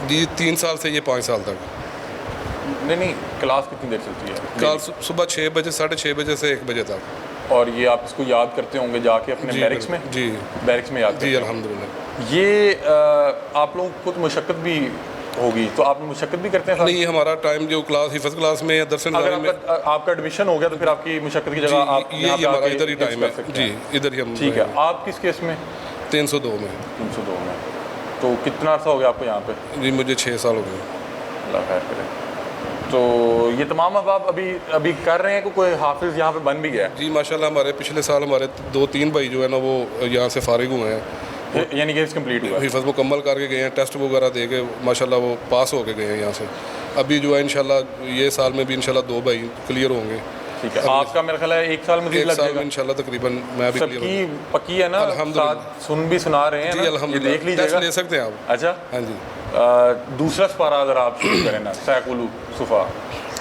जी 3 साल से ये 5 साल तक। नहीं, क्लास कितनी देर चलती है? कल सुबह 6 बजे 6:30 बजे से 1 बजे तक। और ये आप इसको याद करते होंगे जाके अपने जी, बैरिक्स में? जी। बैरिक्स में याद जी करते हैं। अल्हम्दुलिल्लाह। ये आप लोगों को तो मशक्क़त भी होगी, तो आप मुशक्क़त भी करते हैं? नहीं, हमारा टाइम जो क्लास हिफ्ज़ क्लास में या दरस अगर निज़ामी में आपका एडमिशन हो गया तो फिर आपकी मुशक्क़त की जी, जगह आप ये यहाँ पे हमारा आके इधर ही हिफ्ज़ टाइम कर है सकते जी, हैं। इधर ही हम। ठीक है। आप किस केस में? 302 में। 302 में। तो कितना अर्सा हो गया आपको यहाँ पे? जी मुझे 6 साल हो गए। अल्लाह खैर करे। तो ये तमाम अहबाब अभी कर रहे हैं कि कोई हाफिज़ यहाँ पे बन भी गया है? जी माशाल्लाह, हमारे पिछले साल हमारे 2-3 भाई जो है ना वो यहाँ से फारिग हुए हैं, यानी कि कंप्लीट हुआ है? हिफ्ज़ मुकम्मल करके गए हैं, टेस्ट वगैरह दे के माशाल्लाह वो पास हो के गए हैं यहाँ से। अभी जो है इंशाल्लाह ये साल में भी इंशाल्लाह 2 भाई क्लियर होंगे। ठीक है। आपका मेरा ख्याल है 1 साल मज़ीद 1 लग साल में जाएगा? इंशाल्लाह तकरीबन मैं भी क्लियर सबकी हूँ। पक्की है ना? अल्हम्दुलिल्लाह। साथ सुन भी सुना रहे हैं जी ना? ये अल्हम्दुलिल्लाह, देख टेस्ट लीजिएगा। ले सकते हैं आप। अच्छा। हाँ जी। दूसरा सपारा अगर आप शुरू करें ना, सैकुलु सुफ़ा।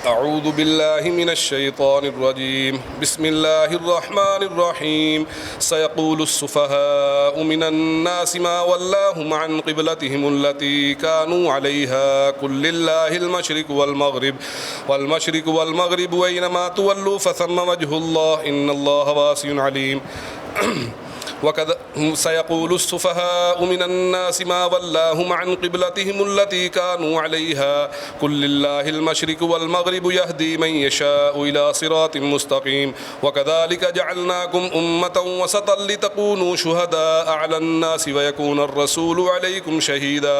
अऊज़ु बिल्लाहि मिनश शैतानिर रजीम, बिस्मिल्लाहिर रहमानिर रहीम। सयक़ूलुस सुफ़हाउ मिनन नासि मा वल्लाहुम अन क़िबलतिहिमुल्लती कानू अलैहा कुल लिल्लाहिल मशरिक़ु वल मशरिक़ु वल मग़रिबु व ऐनमा तुवल्लू फसम्मा वजहुल्लाह इन्नल्लाहा वासिउन अलीम। वक़द सयक़ूलुस सुफ़हाउ मिनन नासि मा वल्लाहुम अन क़िबलतिहिमुल्लती कानू अलैहा कुल लिल्लाहिल मशरिक़ु वल मग़रिबु यहदी मन यशाउ इला सिरातिम मुस्तक़ीम वकज़ालिका जअलनाकुम उम्मतन वसतन लितकूनू शुहदाअ अलन नासि व यकूनर रसूलु अलैकुम शहीदा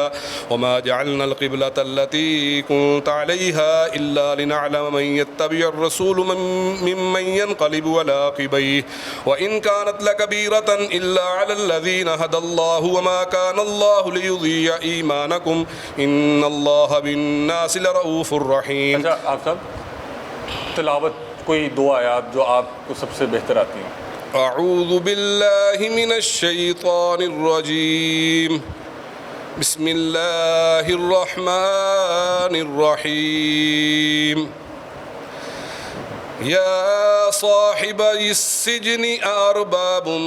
वमा जअलनल क़िबलतल्लती कुनत अलैहा इल्ला लिनअलम मन यत्तबिउर रसूल मिम्मन यनक़लिबु अला अक़बैहि व इन कानत लकबीरतन इल्ला अलल्लज़ीना हदल्लाहु वमा कानल्लाहु लियुज़ीअ ईमानकुम इन्नल्लाहा बिन्नासि लरऊफ़ुर रहीम। अच्छा, आप सब तिलावत कोई 2 आयत जो आपको सबसे बेहतर आती हैं? अऊज़ु बिल्लाहि मिनश शैतानिर रजीम, बिस्मिल्लाहिर रहमानिर रहीम। या साहिबइस सिजनि अरबाबुम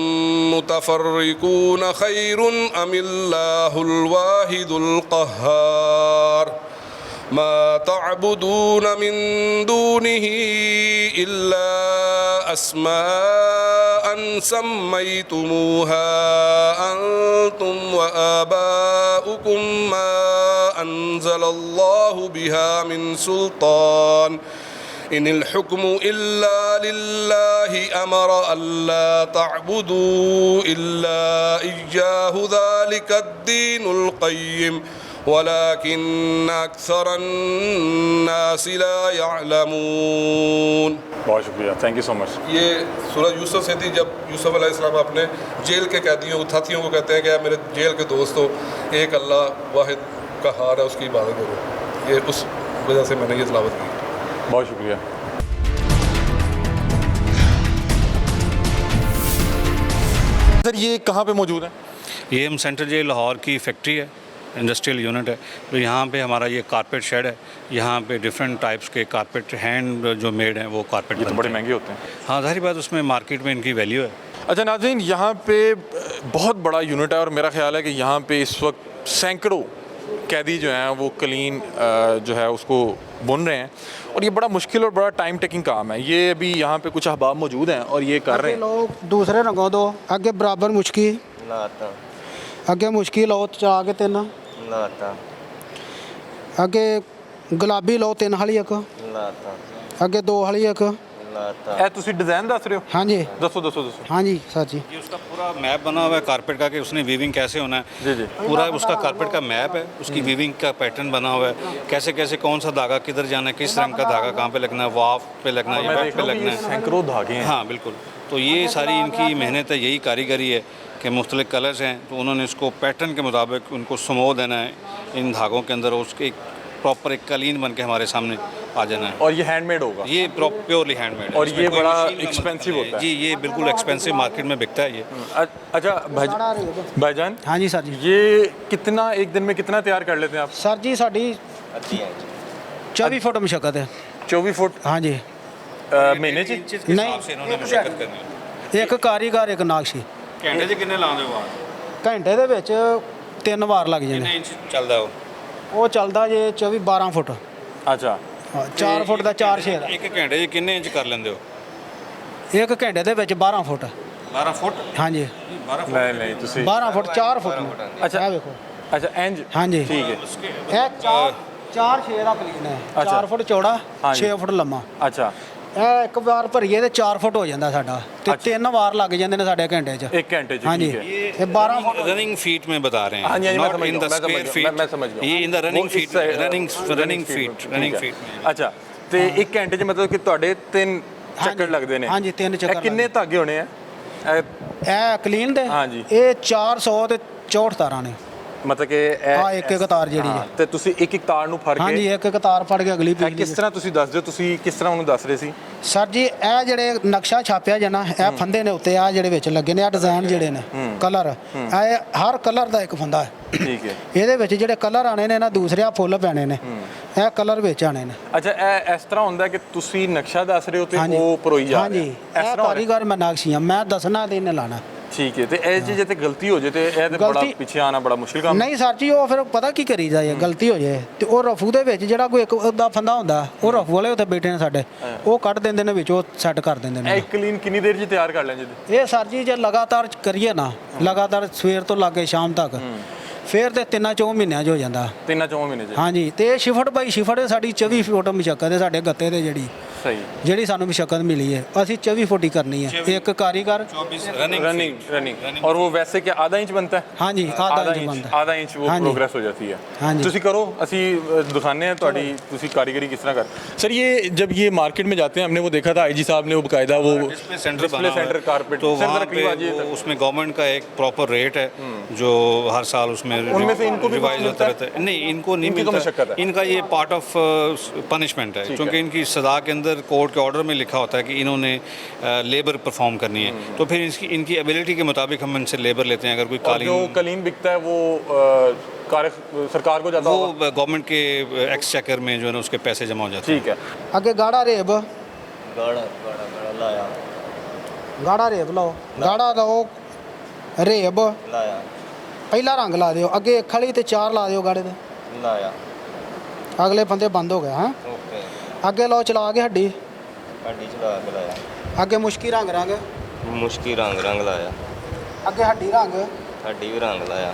मुतफर्रिकून खैरुन अमिल्लाहुल वाहिदुल क़ह्हार मा तअबुदून मिन दूनिही इल्ला अस्माअन सम्मैतुमूहा अंतुम व आबाउकुम मा अंज़लल्लाहु बिहा मिन सुल्तान इनिल हुक्मु इल्ला लिल्लाहि अमर अल्ला तअबुदू इल्ला इय्याहु ज़ालिकद्दीनुल क़य्यिम वलाकिन्न अक्सरन नासि ला यअलमून। बहुत शुक्रिया, थैंक यू सो मच। ये सूरह यूसुफ से थी, जब यूसुफ अलैहिस्सलाम अपने जेल के कैदियों साथियों को कहते हैं कि मेरे जेल के दोस्तों, एक अल्लाह वाहिद क़हार है, उसकी इबादत करो। ये उस वजह से मैंने ये तिलावत की। बहुत शुक्रिया। सर ये कहाँ पे मौजूद है? ये हम सेंट्रल जेल लाहौर की फैक्ट्री है, इंडस्ट्रियल यूनिट है। तो यहाँ पे हमारा ये कारपेट शेड है। यहाँ पे डिफरेंट टाइप्स के कारपेट हैंड जो मेड हैं वो कारपेट ये तो बड़े महंगे होते हैं। हाँ, जाहिर बात उसमें मार्केट में इनकी वैल्यू है। अच्छा नाज़रीन, यहाँ पे बहुत बड़ा यूनिट है और मेरा ख्याल है कि यहाँ पे इस वक्त सैकड़ों कैदी जो हैं वो कलीन जो है उसको बुन रहे हैं और ये बड़ा मुश्किल और बड़ा टाइम टेकिंग काम है। ये अभी यहाँ पे कुछ अहबाब मौजूद हैं और ये कर रहे हैं। लोग दूसरे रंगों दो अगे बराबर मुश्किल अगे मुश्किल लो 4 के 3 अगे गुलाबी लो 3 हली एक अगे 2 हली एक। तुसी डिज़ाइन दस रहे हो? हाँ जी दसो। हाँ जी सर जी। ये उसका पूरा मैप बना हुआ है कारपेट का कि उसने वीविंग कैसे होना है। जी जी। पूरा उसका कारपेट का मैप है, उसकी वीविंग का पैटर्न बना हुआ है, कैसे कैसे कौन सा धागा किधर जाना है, किस रंग का धागा कहाँ पे लगना है, वाफ पे लगना है या बैक पे लगना है। सैकड़ों धागे हैं। हाँ बिल्कुल। तो ये सारी इनकी मेहनत है, यही कारीगरी है कि मुख्तलिफ कलर्स हैं तो उन्होंने इसको पैटर्न के मुताबिक उनको समो देना है इन धागों के अंदर। उसके प्रॉपर एक कालीन बन के हमारे सामने आ जाना है। और ये हैंडमेड होगा? ये प्योरली हैंडमेड है। और इसमें ये कोई बड़ा मशीन का एक्सपेंसिव मतलब नहीं है। होता है? जी, ये बिल्कुल एक्सपेंसिव मार्केट में बिकता है ये। अच्छा भाईजान, हाँ जी सर जी। ये कितना एक दिन में कितना तैयार कर लेते हैं आप? सर जी साड़ी 24 फुट मशक्कत है। 24 फुट हाँ जी। महीने च? इंचेस के हिसाब से इन्होंने मशक्कत करनी है। एक कारीगर एक नाकशी घंटे 'ਚ ਕਿੰਨੇ ਲਾਉਂਦੇ ਹੋ ਆਪ? ਘੰਟੇ ਦੇ ਵਿੱਚ 3 ਵਾਰ ਲੱਗ ਜਾਂਦੇ। ਕਿੰਨੇ ਇੰਚ ਚੱਲਦਾ ਉਹ? ਉਹ ਚੱਲਦਾ ਜੇ 12 ਫੁੱਟ। अच्छा 4 ਫੁੱਟ ਦਾ 4 ਛੇ ਦਾ। ਇੱਕ ਘੰਟੇ 'ਚ ਕਿੰਨੇ ਇੰਚ ਕਰ ਲੈਂਦੇ ਹੋ? ਇੱਕ ਘੰਟੇ ਦੇ ਵਿੱਚ 12 ਫੁੱਟ। 12 ਫੁੱਟ? ਹਾਂਜੀ 12 ਫੁੱਟ। नहीं नहीं तुसी 12 ਫੁੱਟ 4 ਫੁੱਟ ਨੂੰ। अच्छा। ਇਹ ਵੇਖੋ। अच्छा इंज ਹਾਂਜੀ ठीक है। ਇਹ 4 6 ਦਾ ਕਲੀਨ ਹੈ। ਅੱਛਾ। 4 ਫੁੱਟ ਚੌੜਾ ਹਾਂਜੀ। 6 ਫੁੱਟ ਲੰਮਾ। अच्छा ਇਹ ਇੱਕ ਵਾਰ ਭਰੀਏ ਤੇ 4 ਫੁੱਟ ਹੋ ਜਾਂਦਾ ਸਾਡਾ ਤੇ ਅੱਛਾ। 3 ਵਾਰ ਲੱਗ ਜਾਂਦੇ ਨੇ ਸਾਡੇ ਘੰਟੇ 'ਚ। एक घंटे च ਹਾਂਜੀ ठीक है। ਇਹ 12 ਫੁੱਟ रनिंग फीट में बता रहे हैं। हाँ जी, हाँ जी, मैं Not समझ in गया, the मैं समझ square गया, feet। मैं समझ गया। ये in the running वो इस feet, side- running feet, running ठीक है। feet में। अच्छा ਤੇ ਇੱਕ ਘੰਟੇ 'ਚ ਮਤਲਬ ਕਿ ਤੁਹਾਡੇ 3 ਚੱਕਰ ਲੱਗਦੇ ਨੇ? ਹਾਂਜੀ, 3 ਚੱਕਰ ਇਹ ਕਿੰਨੇ ਧਾਗੇ ਹੋਣੇ ਆ? ਇਹ ਕਲੀਨ ਦੇ ਹਾਂਜੀ। ਇਹ 400 ਤੇ 64 ਤਾਰਾਂ ਨੇ। ਮਤਲਬ ਕਿ ਹਾਂ, ਇੱਕ ਇੱਕ ਤਾਰ ਜਿਹੜੀ ਹਾਂ, ਹੈ। ਤੇ ਤੁਸੀਂ ਇੱਕ ਇੱਕ ਤਾਰ ਨੂੰ ਫੜ ਕੇ ਹਾਂਜੀ ਇੱਕ ਇੱਕ ਤਾਰ ਫੜ ਕੇ ਅਗਲੀ ਇਹ ਪਿਛਲੀ। ਕਿਸ ਤਰ੍ਹਾਂ ਤੁਸੀਂ ਦੱਸ ਦਿਓ, ਤੁਸੀਂ ਕਿਸ ਤਰ੍ਹਾਂ ਉਹਨੂੰ ਦੱਸ ਰਹੇ ਸੀ? ਸਰ ਜੀ ਇਹ ਜਿਹੜੇ ਨਕਸ਼ਾ ਛਾਪਿਆ ਜਨਾ ਇਹ ਫੰਦੇ ਨੇ ਉੱਤੇ ਆ ਜਿਹੜੇ ਵਿੱਚ ਲੱਗੇ ਨੇ ਆ ਡਿਜ਼ਾਈਨ ਜਿਹੜੇ ਨੇ ਕਲਰ ਇਹ ਹਰ ਕਲਰ ਦਾ ਇੱਕ ਫੰਦਾ ਹੈ। ਠੀਕ ਹੈ। ਇਹਦੇ ਵਿੱਚ ਜਿਹੜੇ ਕਲਰ ਆਣੇ ਨੇ ਨਾ ਦੂਸਰੇ ਆ ਫੁੱਲ ਪੈਣੇ ਨੇ ਇਹ ਕਲਰ ਵਿੱਚ ਆਣੇ ਨੇ। ਅੱਛਾ ਇਹ ਇਸ ਤਰ੍ਹਾਂ ਹੁੰਦਾ ਕਿ ਤੁਸੀਂ ਨਕਸ਼ਾ ਦੱਸ ਰਹੇ ਹੋ ਤੇ ਉਹ ਪਰੋਈ ਜਾ ਹਾਂਜੀ ਰਿਹਾ ਇਸ ਇਹ ਤਰ੍ਹਾਂ ਹੋ ਰਿਹਾ? ਕਾਰੀਗਰ ਮੈਂ ਨਾਕਸ਼ੀ ਹਾਂ ਮੈਂ ਦੱਸਣਾ ਤੇ ਇਹਨੇ ਲਾਣਾ। ਠੀਕ ਹੈ। ਤੇ ਇਹ ਜੇ ਤੇ ਗਲਤੀ ਹੋ ਜੇ ਤੇ ਇਹ ਤੇ ਬੜਾ ਗਲਤੀ- ਪਿੱਛੇ ਆਣਾ ਬੜਾ ਮੁਸ਼ਕਿਲ ਕੰਮ। ਨਹੀਂ ਸਰ ਜੀ ਉਹ ਫਿਰ ਪਤਾ ਕੀ ਕਰੀਦਾ ਜੇ ਗਲਤੀ ਹੋ ਜੇ ਤੇ ਉਹ ਰਫੂ ਦੇ ਵਿੱਚ ਜਿਹੜਾ ਕੋਈ ਇੱਕ ਉਹਦਾ ਫੰਦਾ ਹੁੰਦਾ ਉਹ ਰਫੂ ਵਾਲੇ ਉੱਥੇ ਬੈਠੇ ਨੇ ਸਾਡੇ ਉਹ ਕੱਢ ਦਿੰਦੇ ਨੇ ਵਿੱਚ ਉਹ ਸੈੱਟ ਕਰ ਦਿੰਦੇ ਇਹ ਨੇ। ਇੱਕ ਕਲੀਨ ਕਿੰਨੀ ਦੇਰ 'ਚ ਤਿਆਰ ਕਰ ਲੈਂਦੇ ਜੀ? ਇਹ ਸਰ ਜੀ ਜੇ ਲਗਾਤਾਰ ਕਰੀਏ ਨਾ ਲਗਾਤਾਰ ਸਵੇਰ ਤੋਂ ਲੱਗੇ ਸ਼ਾਮ ਤੱਕ ਫਿਰ ਤੇ 3-4 ਮਹੀਨਿਆਂ 'ਚ ਹੋ ਜਾਂਦਾ। 3-4 ਮਹੀਨੇ 'ਚ? ਹਾਂਜੀ ਤੇ ਇਹ ਸ਼ਿਫਟ ਬਾਈ ਸ਼ਿਫਟ ਸਾਡੀ 24 ਫੁੱਟ ਮਸ਼ੱਕਤ ਹੈ ਸਾਡੇ ਗੱਤੇ ਤੇ ਸਹੀ। ਜਿਹੜੀ ਸਾਨੂੰ ਮਸ਼ੱਕਤ ਮਿਲੀ ਹੈ ਅਸੀਂ 24 ਫੁੱਟ ਹੀ ਕਰਨੀ ਹੈ। ਇੱਕ ਕਾਰੀਗਰ 24 रनिंग और वो वैसे क्या आधा इंच बनता है? ਹਾਂਜੀ ਆਧਾ ਇੰਚ ਬੰਦਾ। आधा इंच वो ਹਾਂਜੀ। प्रोग्रेस हो जाती है। ਹਾਂਜੀ। ਤੁਸੀਂ ਕਰੋ ਅਸੀਂ ਦਿਖਾਣੇ हैं ਤੁਹਾਡੀ ਤੁਸੀਂ ਕਾਰੀਗਰੀ किस तरह कर। सर ये जब ये मार्केट में जाते हैं हमने वो देखा था आईजी साहब ने वो बकायदा वो डिस्प्ले सेंटर बना हुआ है। सेंटर कारपेट तो सर वहाँ जरा पे करीब आ जाइए वो तक। उसमें गवर्नमेंट का एक प्रॉपर रेट है जो हर साल उसमें उनमें से इनको भी कुछ रिवाइज मिलता होता रहता है। नहीं इनको नहीं इनकी तो मशक्कत मिलता है। इनका ये पार्ट ऑफ पनिशमेंट है क्योंकि इनकी सज़ा के अंदर कोर्ट के ऑर्डर में लिखा होता है कि इन्होंने लेबर परफॉर्म करनी है तो फिर इनकी एबिलिटी के मुताबिक हम इनसे लेबर लेते हैं। अगर कोई और जो कालीन कलीन बिकता है वो सरकार को जाता वो होगा? गवर्नमेंट के एक्सचेकर में जो है ना उसके पैसे जमा हो जाते हैं। ठीक है। ਅੱਗੇ ਗਾੜਾ ਰੇਬ ਗਾੜਾ ਰੇਬ ਲਾਓ ਗਾੜਾ ਲਾਓ ਰੇਬ ਲਾਇਆ ਪਹਿਲਾ ਰੰਗ ਲਾ ਦਿਓ ਅੱਗੇ ਖਲੀ ਤੇ 4 ਲਾ ਦਿਓ ਗਾੜੇ ਦੇ ਲਾਇਆ ਅਗਲੇ ਬੰਦੇ ਬੰਦ ਹੋ ਗਏ ਹਾਂ ਓਕੇ ਅੱਗੇ ਲਾਓ ਚਲਾ ਕੇ ਹੱਡੀ ਚਲਾ ਕੇ ਲਾਇਆ ਅੱਗੇ ਮੁਸ਼ਕੀ ਰੰਗ ਲਾਇਆ ਅੱਗੇ ਹੱਡੀ ਵੀ ਰੰਗ ਲਾਇਆ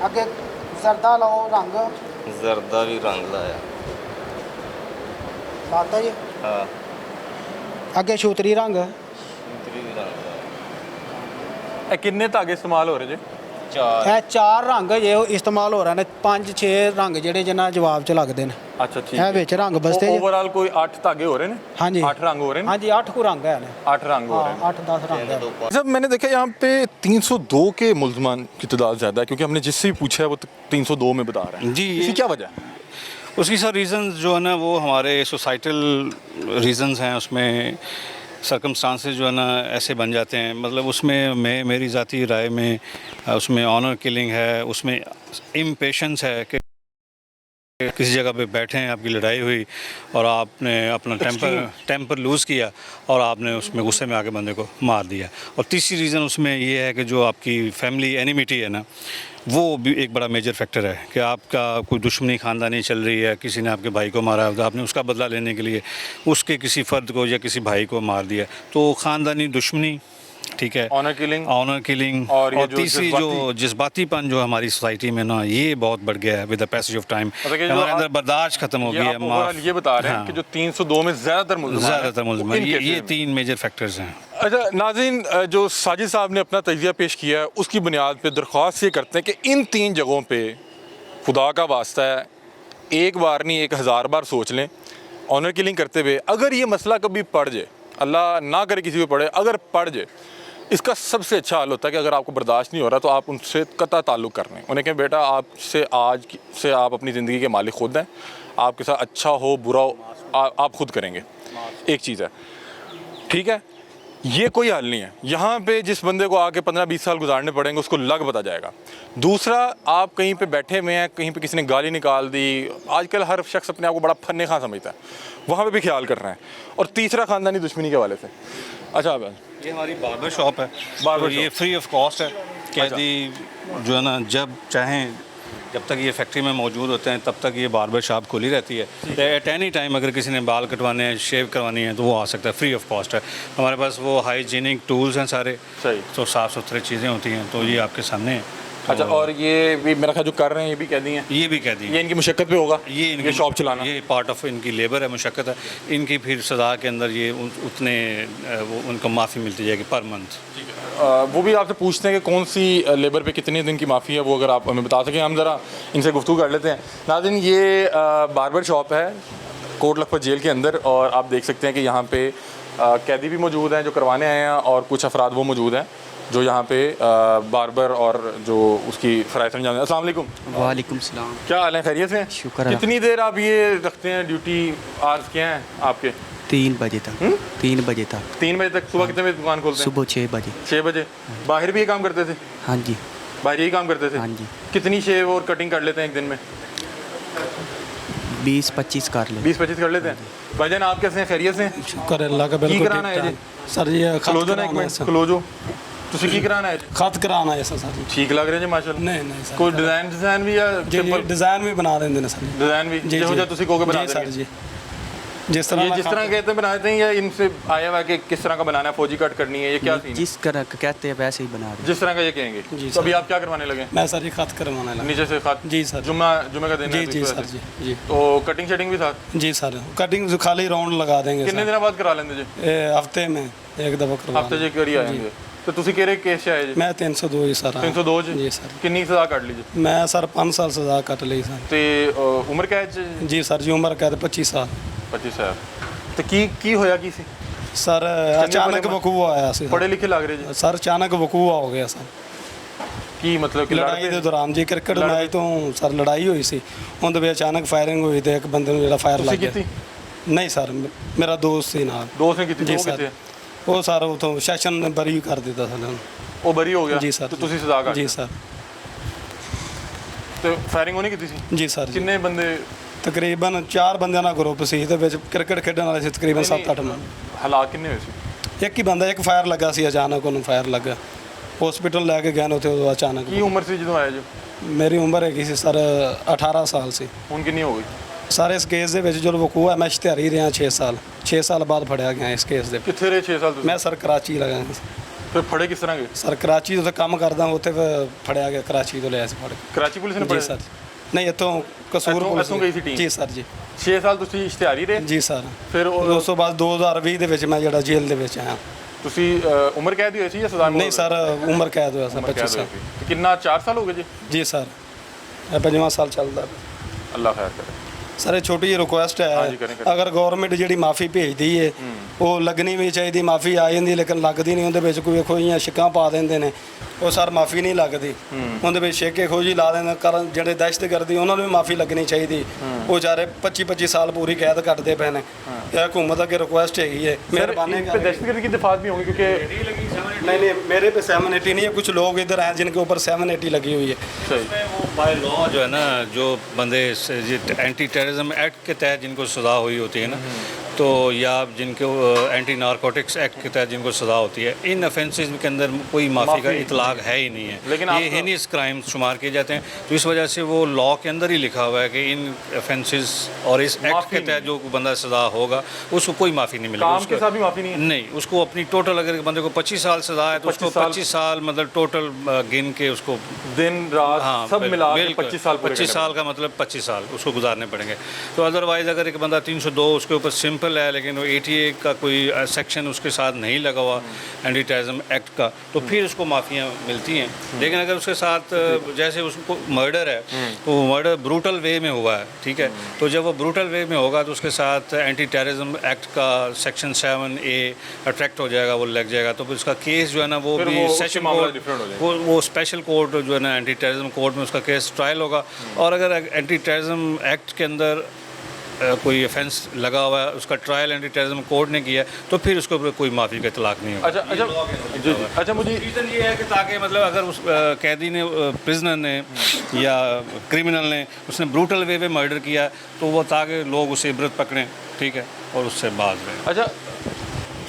ਅੱਗੇ ਜ਼ਰਦਾ ਲਾਓ ਰੰਗ ਲਾਤਾ ਜੀ ਹਾਂ ਅੱਗੇ ਛੂਤਰੀ ਰੰਗ ਇਹ ਕਿੰਨੇ ਧਾਗੇ ਇਸਤੇਮਾਲ ਹੋ ਰਹੇ ਜੀ? ਇਹ 4 ਰੰਗ ਜੇ ਉਹ ਇਸਤੇਮਾਲ ਹੋ ਰਹੇ ਨੇ 5-6 ਰੰਗ ਜਿਹੜੇ ਜਿਨ੍ਹਾਂ ਜਵਾਬ ਚ ਲੱਗਦੇ ਨੇ अच्छा ठीक ਇਹ ਵਿੱਚ ਰੰਗ ਬਸਤੇ ਜੇ ओवरऑल कोई 8 धागे हो रहे हैं? ਹਾਂਜੀ 8 रंग हो रहे हैं? ਹਾਂਜੀ 8 ਕੁ ਰੰਗ ਹੈ ਨੇ 8 रंग हो रहे हैं। 8-10 रंग है जब मैंने देखा यहाँ पे 302 के मुलजमान की तादाद ज़्यादा है क्योंकि हमने जिससे भी पूछा है वो 302 में बता रहा है। जी, इसकी क्या वजह है? उसकी सर रीज़न्स जो है ना वो हमारे सोसाइटल रीज़न्स हैं उसमें सर्कमस्टांसेस जो है ना ऐसे बन जाते हैं मतलब उसमें मेरी ज़ाती राय में उसमें ऑनर किलिंग है उसमें इम्पेशेंस है कि किसी जगह पे बैठे हैं आपकी लड़ाई हुई और आपने अपना टेम्पर लूज़ किया और आपने उसमें गुस्से में आके बंदे को मार दिया। और तीसरी रीज़न उसमें ये है कि जो आपकी फैमिली एनिमिटी है ना वो भी एक बड़ा मेजर फैक्टर है कि आपका कोई दुश्मनी ख़ानदानी चल रही है किसी ने आपके भाई को मारा तो आपने उसका बदला लेने के लिए उसके किसी फ़र्द को या किसी भाई को मार दिया तो ख़ानदानी दुश्मनी ठीक है ऑनर किलिंग और तीसरी जो जज्बातीपन जो हमारी सोसाइटी में ना ये बहुत बढ़ गया है with the passage of time हमारे अंदर बर्दाश्त खत्म हो गई है। ये बता रहे हैं कि जो 302 में ज़्यादातर मुल्ज़िम ये 3 मेजर फैक्टर्स हैं। अच्छा नाज़रीन जो साजिद साहब ने अपना तजिया पेश किया है उसकी बुनियाद पे दरख्वास्त ये करते हैं कि इन 3 जगहों पे खुदा का वास्ता है एक बार नहीं 1000 बार सोच लें ऑनर किलिंग करते हुए अगर ये मसला कभी पड़ जाए अल्लाह ना करे किसी को पड़े अगर पड़ जाए इसका सबसे अच्छा हाल होता है कि अगर आपको बर्दाश्त नहीं हो रहा तो आप उनसे कतई ताल्लुक़ कर लें, उन्हें कहें बेटा आपसे आज से आप अपनी ज़िंदगी के मालिक खुद हैं, आपके साथ अच्छा हो बुरा हो आप खुद करेंगे। एक चीज़ है, ठीक है, ये कोई हल नहीं है। यहाँ पे जिस बंदे को आके 15-20 साल गुजारने पड़ेंगे उसको लग बता जाएगा। दूसरा, आप कहीं पे बैठे हुए हैं, कहीं पे किसी ने गाली निकाल दी, आजकल हर शख्स अपने आप को बड़ा फन्ने खां समझता है, वहाँ पे भी ख्याल कर रहे हैं। और तीसरा, ख़ानदानी दुश्मनी के हवाले से। अच्छा अब ये हमारी बार्बर शॉप है, बार्बर तो ये फ्री ऑफ कॉस्ट है। कैदी जो है ना जब चाहें, जब तक ये फैक्ट्री में मौजूद होते हैं तब तक ये बार्बर शॉप खुली रहती है। एट एनी टाइम अगर किसी ने बाल कटवाने हैं, शेव करवानी है तो वो आ सकता है, फ्री ऑफ कॉस्ट है। हमारे पास वो हाइजीनिक टूल्स हैं सारे, सही, तो साफ़ सुथरी चीज़ें होती हैं, तो ये आपके सामने है। अच्छा, और ये भी मेरा ख्याल जो कर रहे हैं ये भी कैदी हैं, ये भी कैदी ये इनकी मुशक्क़त पे होगा, ये इनकी शॉप चलाना, ये पार्ट ऑफ इनकी लेबर है, मुशक्क़त है इनकी। फिर सज़ा के अंदर ये उतने वो उनको माफ़ी मिलती जाएगी पर मंथ। वो भी आपसे पूछते हैं कि कौन सी लेबर पे कितने दिन की माफ़ी है, वो अगर आप हमें बता सकें हम ज़रा इनसे गुफ्तगू कर लेते हैं। नाज़रीन, ये बार्बर शॉप है कोट लखपत जेल के अंदर, और आप देख सकते हैं कि यहाँ पे कैदी भी मौजूद हैं जो करवाने आए हैं, और कुछ अफराद वो मौजूद हैं जो यहाँ पे बार्बर और जो उसकी फ़राइज़ अंजाम। अस्सलाम वालेकुम। वालेकुम सलाम। क्या हाल है, खैरियत से? शुक्र है। कितनी देर आप ये रखते हैं ड्यूटी? आवर्स क्या हैं आपके? 3 बजे तक। 3 बजे तक। 3 बजे तक। सुबह कितने बजे दुकान खोलते हैं? सुबह 6 बजे। 6 बजे। बाहर भी ये काम करते थे? हाँ जी। बाहर यही काम करते थे? हाँ जी। कितनी शेव और कटिंग कर लेते हैं एक दिन में? 20-25 कर ले। 20-25 कर लेते हैं। भाईजान आप कैसे हैं, खैरियत से? शुक्र है अल्लाह का, की बिल्कुल कराना है जी? सर जी क्लोजो ना एक मिनट, क्लोजो ਤੁਸੀਂ ਕੀ ਕਰਾਣਾ ਹੈ? खत कराना है सर जी। ठीक लग रहे जी माशाल्लाह। नहीं सर, कोई डिजाइन भी या सिंपल डिज़ाइन भी बना देंगे सर। डिजाइन भी जो जो ਤੁਸੀਂ ਕਹੋਗੇ ਬਣਾ सर देंगे। जी, जिस तरह ये जिस तरह कहते हैं बनाते हैं, या इनसे आया हुआ है कि किस तरह का बनाना है, फौजी कट करनी है, ये क्या सीन है? जिस तरह का कहते हैं वैसे ही बना रहे। जिस तरह का ये कहेंगे। तो अभी आप क्या करवाने लगे? मैं सर जी खत करवाने लगा। नीचे से खत? जी सर। जुम्मे का दिन है? जी सर जी जी। तो कटिंग शटिंग भी साथ? जी सर, कटिंग जो खाली राउंड लगा देंगे। कितने दिन बाद करा लेंगे जी? हफ्ते में एक दफ़ा करवा। हफ्ते जी करी आएंगे। तो ਤੁਸੀਂ ਕਿਹੜੇ ਕੇਸ 'ਚ ਆਏ ਜੀ? मैं 302 जी सर। 302 'ਚ? जी सर। ਕਿੰਨੀ ਸਜ਼ਾ ਕੱਢ ਲਈ ਜੀ? मैं सर 5 साल सज़ा कट ली सर। ਤੇ ਉਮਰ ਕੈਦ 'ਚ? जी सर जी, उम्र कैद 25 साल। 25 ਸਾਲ। ਤੇ ਕੀ ਹੋਇਆ ਕੀ ਸੀ? सर अचानक वकूआ आया सी। ਪੜ੍ਹੇ ਲਿਖੇ ਲੱਗ ਰਹੇ ਜੀ। सर अचानक वकूआ हो गया सर। ਕੀ ਮਤਲਬ ਕਿ ਲੜਾਈ ਦੇ ਦੌਰਾਨ ਜੀ ਕ੍ਰਿਕਟ ਮੈਚ ਤੋਂ ਸਰ ਲੜਾਈ ਹੋਈ ਸੀ, ਉਹਦੇ ਵਿੱਚ ਅਚਾਨਕ ਫਾਇਰਿੰਗ ਹੋਈ ਤੇ ਇੱਕ ਬੰਦੇ ਨੂੰ ਜਿਹੜਾ ਫਾਇਰ ਲੱਗ ਗਿਆ। ਤੁਸੀਂ ਕੀਤੀ? ਨਹੀਂ ਸਰ, ਮੇਰਾ ਦੋਸਤ ਸੀ ਨਾਲ। ਦੋਸਤ ਨੇ ਕੀਤੀ? ਜੀ ਉਹ ਸਰ। ਕਿੱਥੇ? ਉਹ ਸਰ ਉਥੋਂ ਸੈਸ਼ਨ ਨੇ ਬਰੀ ਕਰ ਦਿੱਤਾ ਸਾਨੂੰ। ਉਹ ਬਰੀ ਹੋ ਗਿਆ? ਜੀ ਸਰ। ਤੇ ਤੁਸੀਂ ਸਜ਼ਾ ਕੱਟ? ਜੀ ਸਰ। ਤੇ ਫਾਇਰਿੰਗ ਉਹਨੇ ਕੀਤੀ ਸੀ? ਜੀ ਸਰ। ਕਿੰਨੇ ਬੰਦੇ? ਤਕਰੀਬਨ 4 ਬੰਦਿਆਂ ਦਾ ਗਰੁੱਪ ਸੀ ਤੇ ਵਿੱਚ ਕ੍ਰਿਕਟ ਖੇਡਣ ਵਾਲੇ ਸੀ ਤਕਰੀਬਨ 7-8 ਬੰਦੇ। ਹਾਲਾਤ ਕਿੰਨੇ ਹੋਏ ਸੀ? ਇੱਕ ਹੀ ਬੰਦਾ, ਇੱਕ ਫਾਇਰ ਲੱਗਾ ਸੀ ਅਚਾਨਕ, ਉਹਨੂੰ ਫਾਇਰ ਲੱਗਾ, ਹਸਪੀਟਲ ਲੈ ਕੇ ਗਏ ਨੇ ਉੱਥੇ, ਉਦੋਂ ਅਚਾਨਕ। ਕੀ ਉਮਰ ਸੀ ਜਦੋਂ ਆਇਆ ਜੀ? ਮੇਰੀ ਉਮਰ ਹੈਗੀ ਸੀ ਸਰ 18 ਸਾਲ ਸੀ। ਹੁਣ ਕਿੰਨੀ ਹੋ ਗਈ? ਸਾਰੇ ਇਸ ਕੇਸ ਦੇ ਵਿੱਚ ਜਦੋਂ ਵਕੂਆ ਹੈ, ਮੈਂ ਇਸ਼ਤਿਹਾਰੀ ਰਿਹਾ 6 ਸਾਲ। 6 ਸਾਲ ਬਾਅਦ ਫੜਿਆ ਗਿਆ ਇਸ ਕੇਸ ਦੇ। ਕਿੱਥੇ ਰਹੇ 6 ਸਾਲ ਤੁਸੀਂ? ਮੈਂ ਸਰ ਕਰਾਚੀ ਲਗਾ ਫਿਰ ਫੜੇ ਕਿਸ ਤਰ੍ਹਾਂ ਗਏ? ਸਰ ਕਰਾਚੀ ਤੋਂ ਕੰਮ ਕਰਦਾ, ਉੱਥੇ ਫੜਿਆ ਗਿਆ, ਕਰਾਚੀ ਤੋਂ ਲਿਆ ਸੀ ਫੜ ਕੇ। ਕਰਾਚੀ ਪੁਲਿਸ ਨੇ ਜੀ ਫੜਿਆ? ਸਰ। ਨਹੀਂ, ਇੱਥੋਂ ਕਸੂਰ ਪੁਲਿਸ ਇੱਥੋਂ ਗਈ ਸੀ ਟੀਮ? ਜੀ ਸਰ ਜੀ। 6 ਸਾਲ ਤੁਸੀਂ ਇਸ਼ਤਿਹਾਰੀ ਰਹੇ? ਜੀ ਸਰ। ਫਿਰ ਉਸ ਤੋਂ ਬਾਅਦ 2020 ਦੇ ਵਿੱਚ ਮੈਂ ਜਿਹੜਾ ਜੇਲ੍ਹ ਦੇ ਵਿੱਚ ਆਇਆ। ਤੁਸੀਂ ਉਮਰ ਕੈਦ ਹੋਈ ਸੀ ਜਾਂ ਸਜ਼ਾ? ਨਹੀਂ ਸਰ, ਉਮਰ ਕੈਦ ਹੋਇਆ ਸਰ 25 ਸਾਲ। ਕਿੰਨਾ 4 ਸਾਲ ਹੋ ਗਏ ਜੀ? ਜੀ ਸਰ, ਇਹ 5ਵਾਂ ਸਾਲ ਚੱਲਦਾ। ਅੱਲਾ ਖੈਰ ਕਰੇ। ਸਰ ਇਹ ਛੋਟੀ ਜਿਹੀ ਰਿਕੁਐਸਟ ਹੈ, ਅਗਰ ਗਵਰਨਮੈਂਟ ਜਿਹੜੀ ਮਾਫੀ ਭੇਜਦੀ ਹੈ ਉਹ ਲੱਗਣੀ ਵੀ ਚਾਹੀਦੀ। ਮਾਫੀ ਆ ਜਾਂਦੀ ਲੇਕਿਨ ਲੱਗਦੀ ਨਹੀਂ, ਉਹਦੇ ਵਿੱਚ ਕੋਈ ਵੇਖੋ ਇਆਂ ਛਿੱਕਾਂ ਪਾ ਦਿੰਦੇ ਨੇ, ਉਹ ਸਰ ਮਾਫੀ ਨਹੀਂ ਲੱਗਦੀ। ਉਹਦੇ ਵਿੱਚ ਛੇਕੇ ਖੋਜੀ ਲਾ ਦਿੰਦੇ, ਕਾਰਨ ਜਿਹੜੇ ਦਹਿਸ਼ਤਗਰਦੀ ਉਹਨਾਂ ਨੂੰ ਵੀ ਮਾਫੀ ਲੱਗਣੀ ਚਾਹੀਦੀ। ਉਹ ਵਿਚਾਰੇ 25-25 ਸਾਲ ਪੂਰੀ ਕੈਦ ਕੱਟਦੇ ਪਏ ਨੇ। ਇਹ ਹਕੂਮਤ ਅੱਗੇ ਰਿਕੁਐਸਟ ਹੈਗੀ ਹੈ, ਮਿਹਰਬਾਨੀ दहशतगर्दी की दफात भी होंगी क्योंकि नहीं मेरे पे 780 नहीं है, कुछ लोग इधर हैं जिनके ऊपर 780 लगी हुई है। सही। वो बाय लॉ जो है ना, जो बंदे एंटी टेररिज्म एक्ट के तहत जिनको सज़ा हुई होती है ना, तो या जिनको एंटी नारकोटिक्स एक्ट के तहत जिनको सज़ा होती है, इन ऑफेंसेस के अंदर कोई माफ़ी का इतलाक है ही नहीं है। लेकिन ये हेनियस क्राइम शुमार किए जाते हैं, तो इस वजह से वो लॉ के अंदर ही लिखा हुआ है कि इन ऑफेंसेस और इस एक्ट के तहत जो बंदा सज़ा होगा उसको कोई माफ़ी नहीं मिलेगी। काम के साथ भी माफ़ी नहीं है? नहीं, उसको अपनी टोटल, अगर बंदे को 25 साल सज़ा है तो उसको 25 साल मतलब टोटल गिन के उसको दिन रात सब मिला के 25 साल 25 साल का मतलब 25 साल उसको गुजारने पड़ेंगे। तो अदरवाइज़ अगर एक बंदा 302 उसके ऊपर सिंपल सिंपल है, लेकिन वो ATA का कोई सेक्शन उसके साथ नहीं लगा हुआ एंटी टेररिज्म एक्ट का, तो फिर उसको माफ़ियाँ मिलती हैं। लेकिन अगर उसके साथ जैसे उसको मर्डर है तो मर्डर ब्रूटल वे में हुआ है, ठीक है, तो जब वो ब्रूटल वे में होगा तो उसके साथ एंटी टेररिज्म एक्ट का सेक्शन 7A अट्रैक्ट हो जाएगा, वो लग जाएगा, तो फिर उसका केस जो है ना वो भी सेशन कोर्ट, वो स्पेशल कोर्ट जो है ना एंटी टेररिज्म कोर्ट में उसका केस ट्रायल होगा। और अगर एंटी टेररिज्म एक्ट के अंदर कोई ऑफेंस लगा हुआ है, उसका ट्रायल एंटी टेररिज्म कोर्ट ने किया, तो फिर उसके ऊपर कोई माफ़ी का इतलाक नहीं होगा। अच्छा मुझे रीज़न ये है कि ताकि मतलब अगर उस कैदी ने, प्रिजनर ने या क्रिमिनल ने उसने ब्रूटल वे में मर्डर किया, तो वो ताकि लोग उसे इबरत पकड़ें, ठीक है, और उससे बाज रहें। अच्छा,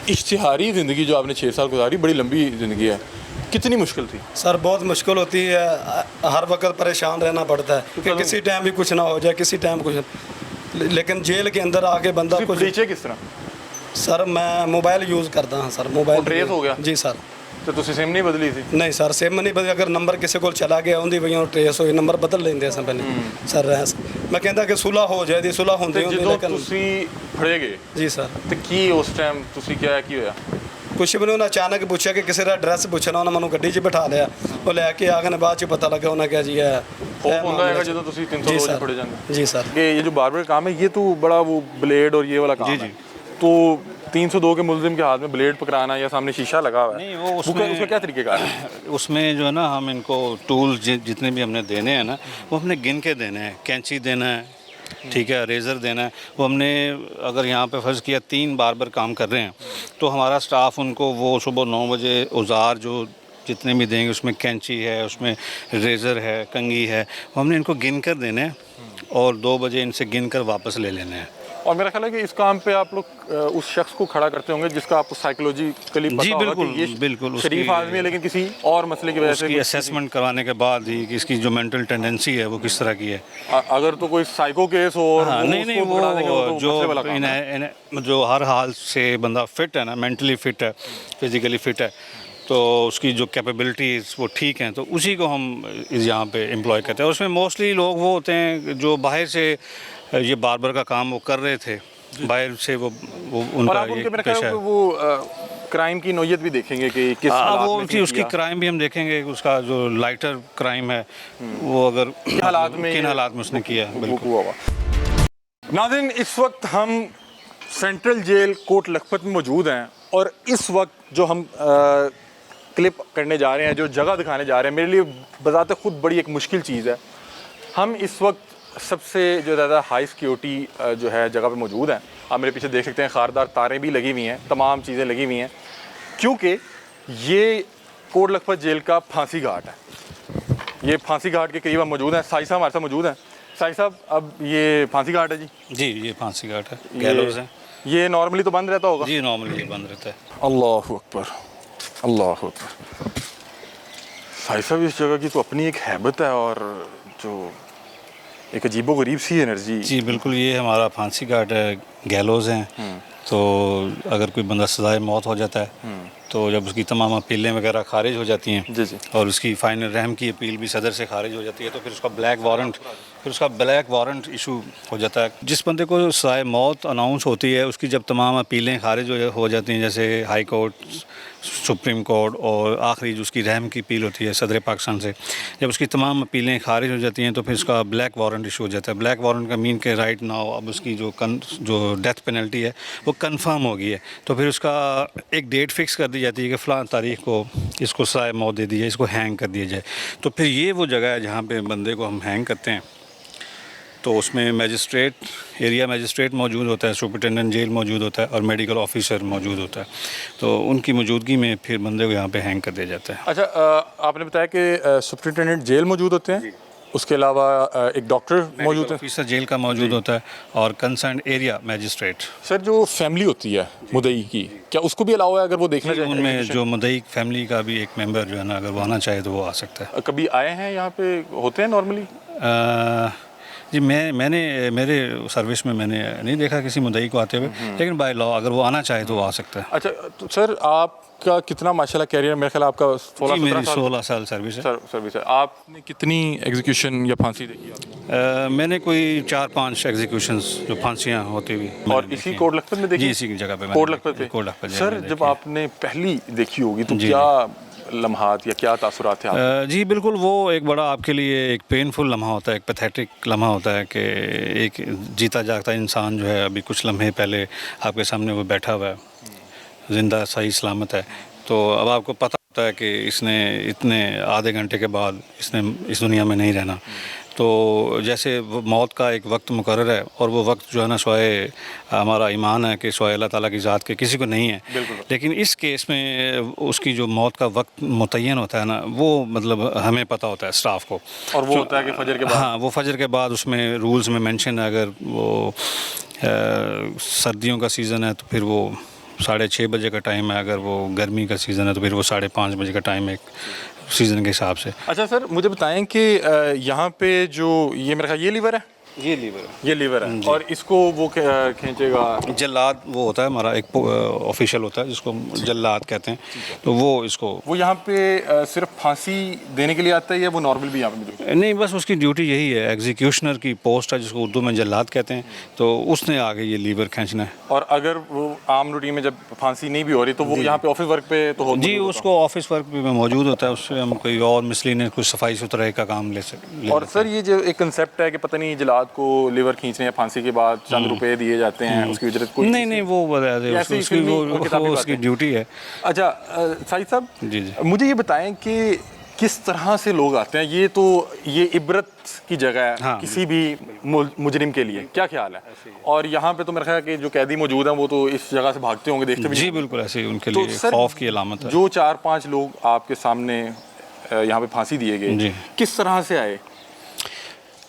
इश्तिहारी ज़िंदगी जो आपने 6 साल गुजारी, बड़ी लंबी ज़िंदगी है, कितनी मुश्किल थी? सर बहुत मुश्किल होती है, हर वक्त परेशान रहना पड़ता है कि किसी टाइम भी कुछ ना हो जाए, किसी टाइम कुछ, लेकिन जेल के अंदर आके बंदा कुछ। नीचे किस तरह? सर मैं मोबाइल यूज़ करता हाँ सर, मोबाइल ट्रेस हो गया? जी सर। तो तुसी सिम नहीं बदली थी? नहीं सर, सिम नहीं बदली, अगर नंबर किसी को चला गया उन्दी वही ट्रेस हो, नंबर बदल लेंदे असां पहले सर। मैं कहता कि सुलह हो जाए, सुलह होंदी होंदी, लेकिन तुसी फड़े गए जी सर। तो की उस टाइम तुसी क्या की होया? कुछ भी नहीं, उन्हें अचानक पूछा कि किसी का एड्रैस पूछना, उन्हें मैं गड्डी 'च बिठा लिया, वो लैके आ गए, बाद च पता लगा उन्हें क्या जी है जो तुसी 300 रोज फड़े जांदे। जी सर। ये जो बार्बर काम है, ये तो बड़ा वो ब्लेड और ये वाला काम है, तो 302 के मुलजिम के हाथ में ब्लेड पकड़ाना या सामने शीशा लगा हुआ है, नहीं वो उसका क्या तरीक़ेकार है? उसमें जो है ना, हम इनको टूल्स जितने भी हमने देने हैं ना, वो हमने गिन के देने हैं। कैंची देना है, ठीक है, रेज़र देना है, वो हमने अगर यहाँ पे फ़र्ज़ किया 3 बार्बर काम कर रहे हैं, तो हमारा स्टाफ उनको वो सुबह 9 बजे औज़ार जो जितने भी देंगे, उसमें कैंची है, उसमें रेज़र है, कंघी है, वो हमने इनको गिन कर देने हैं और 2 बजे इनसे गिन कर वापस ले लेने हैं। और मेरा ख्याल है कि इस काम पे आप लोग उस शख्स को खड़ा करते होंगे जिसका आपको साइकोलॉजिकली पता होगा कि ये बिल्कुल शरीफ आदमी है, लेकिन किसी और मसले की वजह से उसकी असेसमेंट करवाने के बाद ही कि इसकी जो मेंटल टेंडेंसी है वो किस तरह की है। अगर तो कोई साइको केस हो और नहीं वो जो हर हाल से बंदा फिट है ना, मेंटली फिट है, फिज़िकली फिट है, तो उसकी जो कैपेबिलिटीज़ वो ठीक हैं, तो उसी को हम यहाँ पे एम्प्लॉय करते हैं। उसमें मोस्टली लोग वो होते हैं जो बाहर से ये बार्बर का काम वो कर रहे थे, बाहर से वो उनका ये पेशा है। वो क्राइम की नौयत भी देखेंगे कि किस हालात में वो उसकी क्राइम भी हम देखेंगे, उसका जो लाइटर क्राइम है वो अगर किन हालात में उसने किया। बिल्कुल। नाज़रीन, इस वक्त हम सेंट्रल जेल कोट लखपत में मौजूद हैं और इस वक्त जो हम क्लिप करने जा रहे हैं, जो जगह दिखाने जा रहे हैं, मेरे लिए बज़ात खुद बड़ी एक मुश्किल चीज़ है। हम इस वक्त सबसे जो ज़्यादा हाई सिक्योरिटी जो है जगह पे मौजूद हैं। आप मेरे पीछे देख सकते हैं, खारदार तारें भी लगी हुई हैं, तमाम चीज़ें लगी हुई हैं, क्योंकि ये कोट लखपत जेल का फांसी घाट है। ये फांसी घाट के करीब हम मौजूद हैं। साई साहब हमारे साथ मौजूद हैं। साई साहब, अब ये फांसी घाट है जी? ये फांसी घाट है, गैलोज है। ये नॉर्मली तो बंद रहता होगा? जी नॉर्मली ये बंद रहता है। अल्लाह अकबर, अल्लाह अकबर। साई साहब, इस जगह की तो अपनी एक हैबत है और जो एक अजीबोगरीब सी एनर्जी। जी बिल्कुल, ये हमारा फांसी घाट है, गैलोज हैं। तो अगर कोई बंदा सज़ाए मौत हो जाता है तो जब उसकी तमाम अपीलें वगैरह खारिज हो जाती हैं जी और उसकी फ़ाइनल रहम की अपील भी सदर से खारिज हो जाती है, तो फिर उसका ब्लैक वारंट इशू हो जाता है। जिस बंदे को सज़ाए मौत अनाउंस होती है, उसकी जब तमाम अपीलें खारिज हो जाती हैं, जैसे हाई कोर्ट, सुप्रीम कोर्ट, और आखिरी जो उसकी रहम की अपील होती है सदर पाकिस्तान से, जब उसकी तमाम अपीलें खारिज हो जाती हैं तो फिर उसका ब्लैक वारंट इशू हो जाता है। ब्लैक वारंट का मीन के राइट नाउ अब उसकी जो डेथ पेनल्टी है वो कंफर्म हो गई है, तो फिर उसका एक डेट फिक्स कर दी जाती है कि फ़लाँ तारीख को इसको सज़ाए मौत दे दी जाए, इसको हैंग कर दिया जाए। तो फिर ये वो जगह है जहाँ पे बंदे को हम हैंग करते हैं। तो उसमें एरिया मैजिस्ट्रेट मौजूद होता है, सुपरिटेंडेंट जेल मौजूद होता है और मेडिकल ऑफिसर मौजूद होता है। तो उनकी मौजूदगी में फिर बंदे को यहाँ पे हैंग कर दिया जाता है। अच्छा, आपने बताया कि सुपरिटेंडेंट जेल मौजूद होते हैं, उसके अलावा एक डॉक्टर मौजूद है, ऑफिसर जेल का मौजूद होता है और कंसर्न एरिया मैजिस्ट्रेट। सर, जो फैमिली होती है मुदई की, क्या उसको भी अलाउ है अगर वो देखना चाहे? उनमें जो मुदई फैमिली का भी एक मेंबर जो है ना, अगर वो आना चाहे तो वो आ सकता है। कभी आए हैं यहाँ पे? होते हैं नॉर्मली? जी मैंने मेरे सर्विस में मैंने नहीं देखा किसी मुद्दई को आते हुए, लेकिन बाय लॉ अगर वो आना चाहे तो वो आ सकता है। अच्छा तो सर आपका कितना माशाल्लाह कैरियर, मेरे ख्याल आपका 16 साल सर्विस है। सर्विस है। आपने कितनी एग्जीक्यूशन या फांसी देखी आपने? मैंने कोई 4-5 एग्जीक्यूशंस जो फांसियाँ होती हुई और इसी कोट लखपत में देखी? जी इसी की जगह पे कोट लखपत पे। कोट लखपत सर जब आपने पहली देखी होगी तो जी, क्या लम्हात या क्या तासुरात थे आप? जी बिल्कुल, वो एक बड़ा आपके लिए एक पेनफुल लम्हा होता है, एक पैथेटिक लम्हा होता है कि एक जीता जागता इंसान जो है अभी कुछ लम्हे पहले आपके सामने वो बैठा हुआ है, ज़िंदा सही सलामत है। तो अब आपको पता होता है कि इसने इतने आधे घंटे के बाद इसने इस दुनिया में नहीं रहना। तो जैसे वो मौत का एक वक्त मुकर्रर है और वो वक्त जो है ना सोए हमारा ईमान है कि सोए अल्लाह ताला की ज़ात के किसी को नहीं है, लेकिन इस केस में उसकी जो मौत का वक्त मुतय्यन होता है ना, वो मतलब हमें पता होता है स्टाफ को। और वो होता है कि फजर के बाद? हाँ, वो फजर के बाद उसमें रूल्स में मेंशन है, अगर वो सर्दियों का सीज़न है तो फिर वो 6:30 बजे का टाइम है, अगर वो गर्मी का सीज़न है तो फिर वो 5:30 बजे का टाइम है एक सीज़न के हिसाब से। अच्छा सर मुझे बताएं कि यहाँ पे जो ये मेरा ख्याल ये लीवर है, ये लीवर है, ये लीवर है और इसको वो खींचेगा जल्लाद, वो होता है हमारा एक ऑफिशियल होता है जिसको जल्लाद कहते हैं, तो वो इसको वो यहाँ पे सिर्फ फांसी देने के लिए आता है या वो नॉर्मल भी यहाँ पे मौजूद है? नहीं, बस उसकी ड्यूटी यही है, एग्जीक्यूशनर की पोस्ट है जिसको उर्दू में जल्लाद कहते हैं, तो उसने आगे ये लीवर खींचना है। और अगर वो आम रूटीन में जब फांसी नहीं भी हो रही तो वो यहाँ पे ऑफिस वर्क पे तो हो जी, उसको ऑफिस वर्क भी में मौजूद होता है, उससे हम कोई और मिसलिनियस कुछ सफाई सुथराई का काम ले सकते। और सर ये जो एक कंसेप्ट है कि पता नहीं जलाद को लीवर खींचने या फांसी के बाद चंद रुपए दिए जाते हैं, उसकी उजरत कोई नहीं वो उसकी ड्यूटी है। अच्छा साहिद साहब जी जी, मुझे ये बताएं कि किस तरह से लोग आते हैं, ये तो ये इबरत की जगह है हाँ, किसी भी मुजरिम के लिए, क्या ख्याल है? और यहाँ पे तो मेरा ख्याल है कि जो कैदी मौजूद हैं वो तो इस जगह से भागते होंगे, देखते भी जी बिल्कुल ऐसे ही उनके तो लिए सर, खौफ की अलामत है। जो 4-5 लोग आपके सामने यहाँ पे फांसी दिए गए, किस तरह से आए?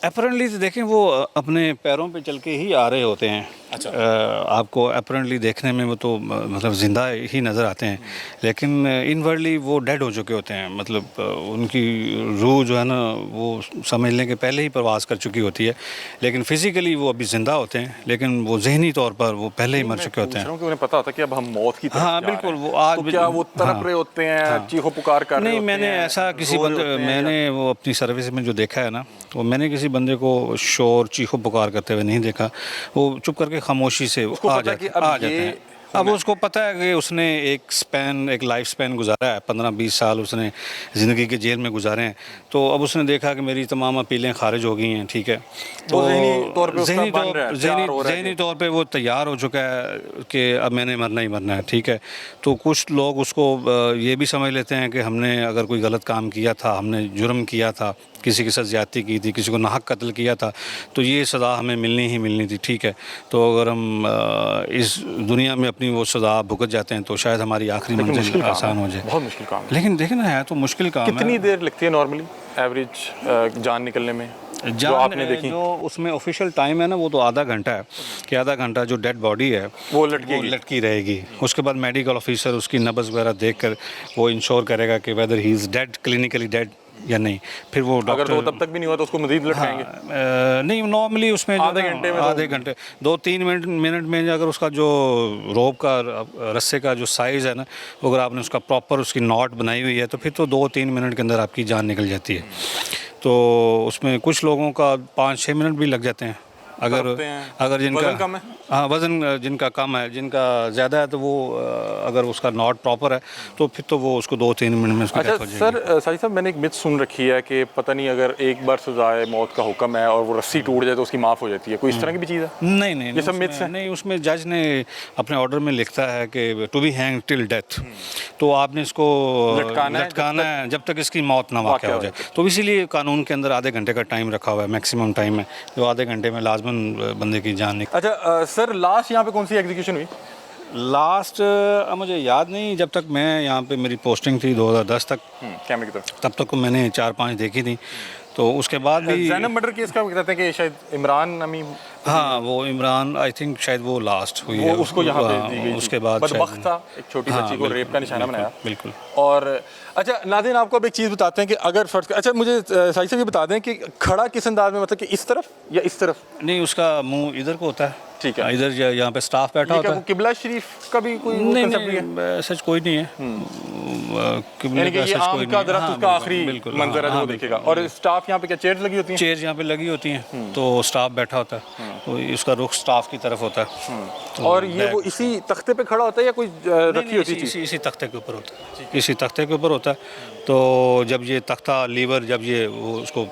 अपरेंटली तो देखें वो अपने पैरों पे चल के ही आ रहे होते हैं। अच्छा। आपको अपरेंटली देखने में वो तो मतलब ज़िंदा ही नज़र आते हैं, लेकिन इनवर्डली वो डेड हो चुके होते हैं, मतलब उनकी रूह जो है ना वो समझने के पहले ही प्रवास कर चुकी होती है, लेकिन फ़िज़िकली वो अभी ज़िंदा होते हैं, लेकिन वो जहनी तौर पर वो पहले ही मर चुके होते हैं। उन्हें पता होता कि अब हम मौत की तरफ हाँ जा रहे बिल्कुल, हैं। वो आज तो क्या वो तड़प रहे होते हैं, चीखो पुकार कर रहे नहीं, होते मैंने हैं, ऐसा किसी रो रहे बंदे होते हैं मैंने वो अपनी सर्विस में जो देखा है ना, वो मैंने किसी बंदे को शोर चीखो पुकार करते हुए नहीं देखा। वो चुप करके खामोशी से आ जाते हैं। अब उसको पता है कि उसने एक लाइफ स्पैन गुजारा है, 15-20 साल उसने ज़िंदगी के जेल में गुजारे हैं, तो अब उसने देखा कि मेरी तमाम अपीलें खारिज हो गई हैं, ठीक है, तो ज़हनी तौर पे वो तैयार हो चुका है कि अब मैंने मरना ही मरना है, ठीक है। तो कुछ लोग उसको ये भी समझ लेते हैं कि हमने अगर कोई गलत काम किया था, हमने जुर्म किया था, किसी के साथ ज़्यादती की थी, किसी को नाहक कत्ल किया था, तो ये सज़ा हमें मिलनी ही मिलनी थी, ठीक है। तो अगर हम इस दुनिया में अपनी वो सज़ा भुगत जाते हैं तो शायद हमारी आखिरी मंजिल आसान हो जाए। बहुत मुश्किल काम है। लेकिन देखें ना, है तो मुश्किल काम है। कितनी देर लगती है नॉर्मली एवरेज जान निकलने में? जो आपने देखी, जो उसमें ऑफिशियल टाइम है ना, वो तो आधा घंटा है कि आधा घंटा जो डेड बॉडी है वो लटकी रहेगी। उसके बाद मेडिकल ऑफिसर उसकी नब्ज़ वगैरह देखकर वो इंश्योर करेगा कि weather he is dead, clinically dead या नहीं। फिर वो डॉक्टर, अगर तो तब तक भी नहीं हुआ तो उसको मज़ीद लटकाएंगे? नहीं, नॉर्मली उसमें आधे घंटे 2-3 मिनट में अगर उसका जो रोप का रस्से का जो साइज़ है ना, अगर आपने उसका प्रॉपर उसकी नॉट बनाई हुई है तो फिर तो 2-3 मिनट के अंदर आपकी जान निकल जाती है। तो उसमें कुछ लोगों का 5-6 मिनट भी लग जाते हैं। अगर जिनका वज़न कम है, हाँ वज़न जिनका कम है, जिनका ज़्यादा है तो वो अगर उसका नॉट प्रॉपर है तो फिर तो वो उसको 2-3 मिनट में उसकी डेथ हो जाएगी। सर साहिद साहब मैंने एक मिथ सुन रखी है कि पता नहीं अगर एक बार सजाए मौत का हुक्म है और वो रस्सी टूट जाए तो उसकी माफ़ हो जाती है, कोई इस तरह की भी चीज़ है? नहीं, ये सब मिथ्स हैं? नहीं, उसमें जज ने अपने ऑर्डर में लिखता है कि to be hang till death, तो आपने इसको लटकाना है जब तक इसकी मौत ना वाक़या हो जाए। तो इसीलिए कानून के अंदर आधे घंटे का टाइम रखा हुआ है, मैक्सिमम टाइम है, जो आधे घंटे में लाजमन बंदे की जान निकल। अच्छा सर लास्ट यहाँ पे कौन सी एग्जीक्यूशन हुई? लास्ट मुझे याद नहीं, जब तक मैं यहाँ पे मेरी पोस्टिंग थी 2010 तक, कैमरे की तरफ, तब तक को मैंने 4-5 देखी थी। तो उसके बाद भी ज़ैनब मर्डर केस का कहते हैं कि शायद इमरान अमी, हाँ वो इमरान, आई थिंक शायद वो लास्ट हुई वो है, उसको यहाँ पे दी गई, उसके बाद बदबख्त था, एक छोटी बच्ची को रेप का निशाना बनाया। बिल्कुल। और अच्छा नाज़रीन, आपको अब एक चीज़ बताते हैं कि अगर फर्ज, अच्छा मुझे साहिब साहब ये बता दें कि खड़ा किस अंदाज में, मतलब कि इस तरफ या इस तरफ? नहीं, उसका मुंह इधर को होता है, ठीक है, इधर यहाँ पे स्टाफ बैठा होता है। किबला शरीफ का भी कोई नहीं, concept है? सच कोई नहीं है, यानी कि ये आम का दरख्त उसका आखिरी मंजर है जो वो देखेगा। और स्टाफ यहाँ पे क्या चेयर्स लगी होती हैं? चेयर यहाँ पे लगी होती हैं, तो स्टाफ बैठा होता है, तो उसका रुख स्टाफ की तरफ होता है। तो और ये वो इसी तख्ते पे खड़ा होता है या कोई रखी होती है? इसी तख्ते के ऊपर होता है, इसी तख्ते के ऊपर होता है। तो जब ये तख्ता लीवर जब ये वो उसको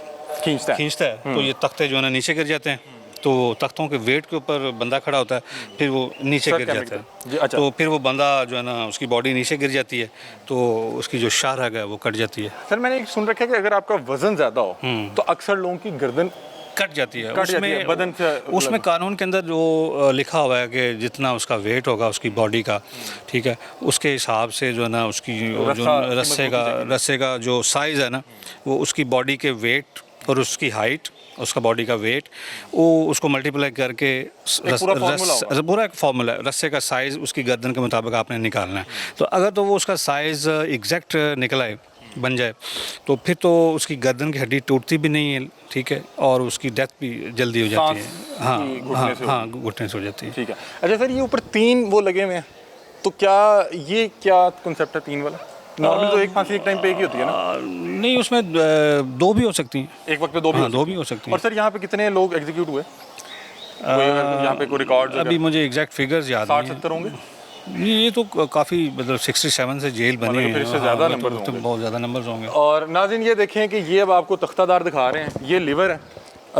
खींचता है तो ये तख्ते जो है ना नीचे गिर जाते हैं, तो तख्तों के वेट के ऊपर बंदा खड़ा होता है, फिर वो नीचे गिर जाता है। अच्छा। तो फिर वो बंदा जो है ना उसकी बॉडी नीचे गिर जाती है, तो उसकी जो शाहरग है वो कट जाती है। सर मैंने एक सुन रखा है कि अगर आपका वजन ज़्यादा हो तो अक्सर लोगों की गर्दन कट जाती है, उसमें बदन से उसमें कानून के अंदर जो लिखा हुआ है कि जितना उसका वेट होगा उसकी बॉडी का, ठीक है, उसके हिसाब से जो है ना उसकी जो रस्से का जो साइज़ है ना वो उसकी बॉडी के वेट और उसकी हाइट, उसका बॉडी का वेट, वो उसको मल्टीप्लाई करके पूरा एक फार्मूला है, रस्से का साइज़ उसकी गर्दन के मुताबिक आपने निकालना है। तो अगर तो वो उसका साइज़ एग्जैक्ट निकला है बन जाए तो फिर तो उसकी गर्दन की हड्डी टूटती भी नहीं है, ठीक है, और उसकी डेथ भी जल्दी हो जाती है। हाँ, घुटने से हो जाती है। ठीक है। अच्छा सर, ये ऊपर 3 वो लगे हुए हैं, तो ये क्या कॉन्सेप्ट है 3 वाला? नॉर्मल तो एक फांसी एक टाइम पे एक ही होती है ना? नहीं, उसमें 2 भी हो सकती हैं, एक वक्त पे 2 भी हो सकती हैं। और सर यहाँ पे कितने लोग एग्जीक्यूट हुए? यहाँ पे कोई रिकॉर्ड? अभी मुझे एग्जैक्ट फिगर्स याद नहीं है। 60-70 होंगे? ये तो काफ़ी मतलब 67 से जेल बनी है, इससे ज़्यादा नंबर तो बहुत ज़्यादा नंबर्स होंगे। और नाज़रीन ये देखें कि ये अब आपको तख्तादार दिखा रहे हैं, ये लिवर है।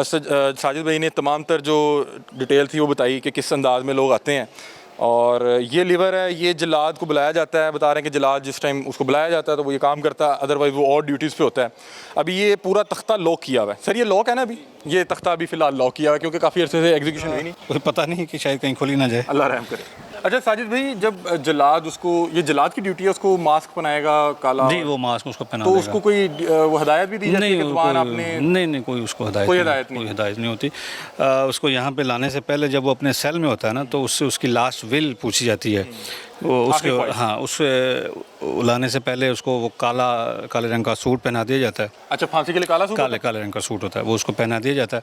साजिद भाई ने तमाम तर जो डिटेल थी वो बताई कि किस अंदाज में लोग आते हैं। और ये लिवर है, ये जलाद को बुलाया जाता है, बता रहे हैं कि जलाद जिस टाइम उसको बुलाया जाता है तो वो ये काम करता है, अदरवाइज़ वो और ड्यूटीज़ पे होता है। अभी ये पूरा तख्ता लॉक किया हुआ है। सर ये लॉक है ना? अभी ये तख्ता अभी फ़िलहाल लॉक किया हुआ है क्योंकि काफ़ी अर्से से एग्जीक्यूशन हुई नहीं, कोई पता नहीं कि शायद कहीं खुली ना जाए, अल्लाह रहम करे। अच्छा साजिद भाई, जब जलाद उसको, ये जलाद की ड्यूटी है, उसको मास्क पहनाएगा काला? जी, वो मास्क उसको पहना तो देगा। उसको कोई वो हिदायत भी दी जाती है कि ज़ुबान आपने? नहीं, कोई उसको हिदायत नहीं होती। उसको यहाँ पे लाने से पहले जब वो अपने सेल में होता है ना, तो उससे उसकी लास्ट विल पूछी जाती है। वो उसके उससे लाने से पहले उसको वो काले रंग का सूट पहना दिया जाता है। अच्छा, फांसी के लिए काला सूट? काले रंग का सूट होता है, वो उसको पहना दिया जाता है,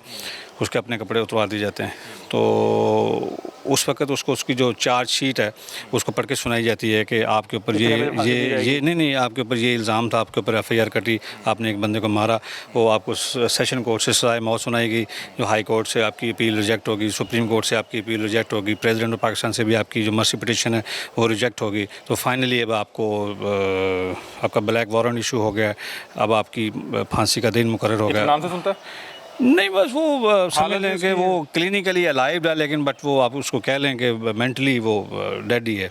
उसके अपने कपड़े उतरवा दिए जाते हैं। तो उस वक्त उसको उसकी जो चार्ज शीट है उसको पढ़ के सुनाई जाती है कि आपके ऊपर ये नहीं आपके ऊपर ये इल्ज़ाम था, आपके ऊपर FIR कटी, आपने एक बंदे को मारा। वो आपको सेशन कोर्ट से सज़ाए मौत सुनाएगी, जो हाई कोर्ट से आपकी अपील रिजेक्ट होगी, सुप्रीम कोर्ट से आपकी अपील रिजेक्ट होगी, प्रेसिडेंट ऑफ पाकिस्तान से भी आपकी जो मर्सी पिटिशन है वो रिजेक्ट होगी। तो फाइनली अब आपका ब्लैक वारंट इशू हो गया, अब आपकी फांसी का दिन मुकर्रर हो गया। नाम से सुनता है? नहीं, बस वो समझ लें कि वो क्लिनिकली अलाइव है, लेकिन बट वो आप उसको कह लें कि मेंटली वो डेड ही है।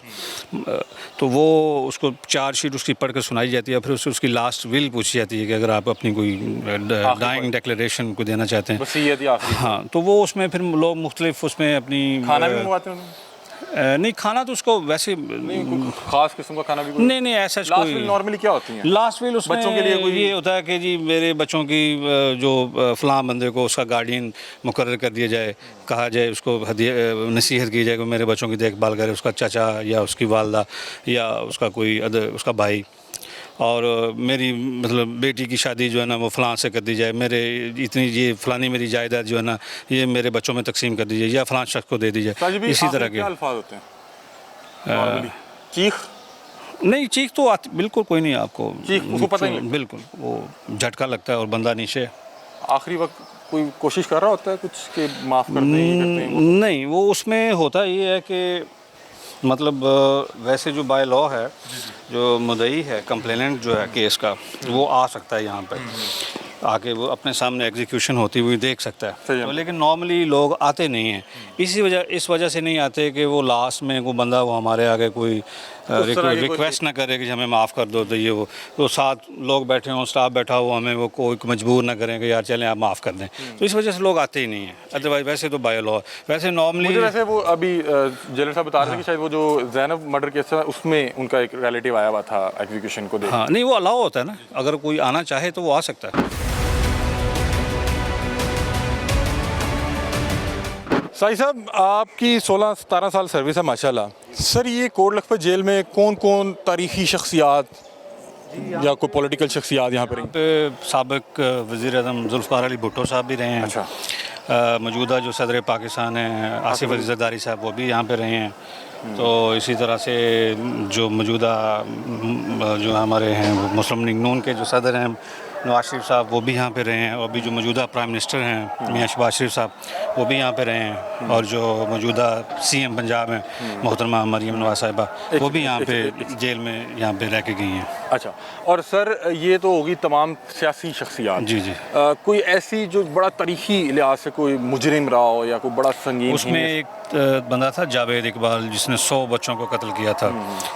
तो वो उसको चार्ज शीट उसकी पढ़ के सुनाई जाती है, फिर उसकी लास्ट विल पूछी जाती है कि अगर आप अपनी कोई डाइंग डिक्लेरेशन को देना चाहते हैं। हाँ, तो वो उसमें फिर लोग मुख्तलिफ उसमें अपनी खाना भी मंगवाते हैं? नहीं, खाना तो उसको वैसे खास किस्म का खाना भी नहीं ऐसा कोई। नॉर्मली क्या होती है लास्ट विल उसमें बच्चों के लिए कोई ये होता है कि जी मेरे बच्चों की जो फ़लाँ बंदे को उसका गार्डियन मुकर्रर कर दिया जाए, कहा जाए उसको नसीहत की जाए कि मेरे बच्चों की देखभाल करे, उसका चाचा या उसकी वालदा या उसका कोई उसका भाई, और मेरी मतलब बेटी की शादी जो है ना वो फ़लाँ से कर दी जाए, मेरे इतनी ये फ़लानी मेरी जायदाद जो है ना ये मेरे बच्चों में तकसीम कर दीजिए या फ़लाँ शख्स को दे दीजिए। इसी तरह के अल्फाज होते हैं। चीख? नहीं, चीख तो बिल्कुल कोई नहीं आपको, चीख उसको पता नहीं, बिल्कुल वो झटका लगता है और बंदा नीचे। आखिरी वक्त कोई कोशिश कर रहा होता है कुछ कि माफ़ कर दें? नहीं, वो उसमें होता ये है कि मतलब वैसे जो बाय लॉ है, जो मुद्दई है, कंप्लेनेंट जो है केस का, वो आ सकता है यहाँ पर आके, वो अपने सामने एग्जीक्यूशन होती हुई देख सकता है। तो लेकिन नॉर्मली लोग आते नहीं हैं, इस वजह से नहीं आते कि वो लास्ट में कोई बंदा वो हमारे आगे कोई रिक्वेस्ट ना करे कि हमें माफ़ कर दो, तो ये वो तो साथ लोग बैठे हों, स्टाफ बैठा हो, हमें वो कोई मजबूर ना करें कि यार चलें आप माफ़ कर दें, तो इस वजह से लोग आते ही नहीं हैं। अदरवाइज वैसे तो बाय लॉ वैसे नॉर्मली वैसे वो अभी जेलर साहब बता रहे थे कि शायद वो जो ज़ैनब मर्डर केस है उसमें उनका एक रिलेटिव आया हुआ था एग्जीक्यूशन को देखने। हाँ, नहीं वो अलाउ होता है ना, अगर कोई आना चाहे तो वो आ सकता है। साई साहब, आपकी 16-17 साल सर्विस है माशाल्लाह। सर ये कोट लखपत जेल में कौन कौन तारीख़ी शख्सियात या कोई पॉलिटिकल शख्सियात यहाँ पर रहीं? पे साबिक वज़ीर आज़म जुल्फ़िकार अली भुट्टो साहब भी रहे हैं। अच्छा। मौजूदा जो सदर पाकिस्तान हैं आसिफ अली ज़रदारी साहब, वो भी यहाँ पे रहे हैं। तो इसी तरह से जो मौजूदा जो हमारे हैं मुस्लिम लीग नून के जो सदर हैं नवाज शरीफ साहब, वो भी यहाँ पे रहे हैं। और अभी जो मौजूदा प्राइम मिनिस्टर हैं मियां शहबाज शरीफ साहब, वो भी यहाँ पे रहे हैं। और जो मौजूदा CM पंजाब हैं मोहतरमा मरियम नवाज साहिबा, वो भी यहाँ पे जेल में यहाँ पे रह के गई हैं। अच्छा, और सर ये तो होगी तमाम सियासी शख्सियात। जी जी। कोई ऐसी जो बड़ा तारीखी लिहाज से कोई मुजरिम रहा हो या कोई बड़ा संगीन? उसमें एक बंदा था जावेद इकबाल, जिसने 100 बच्चों को कत्ल किया था,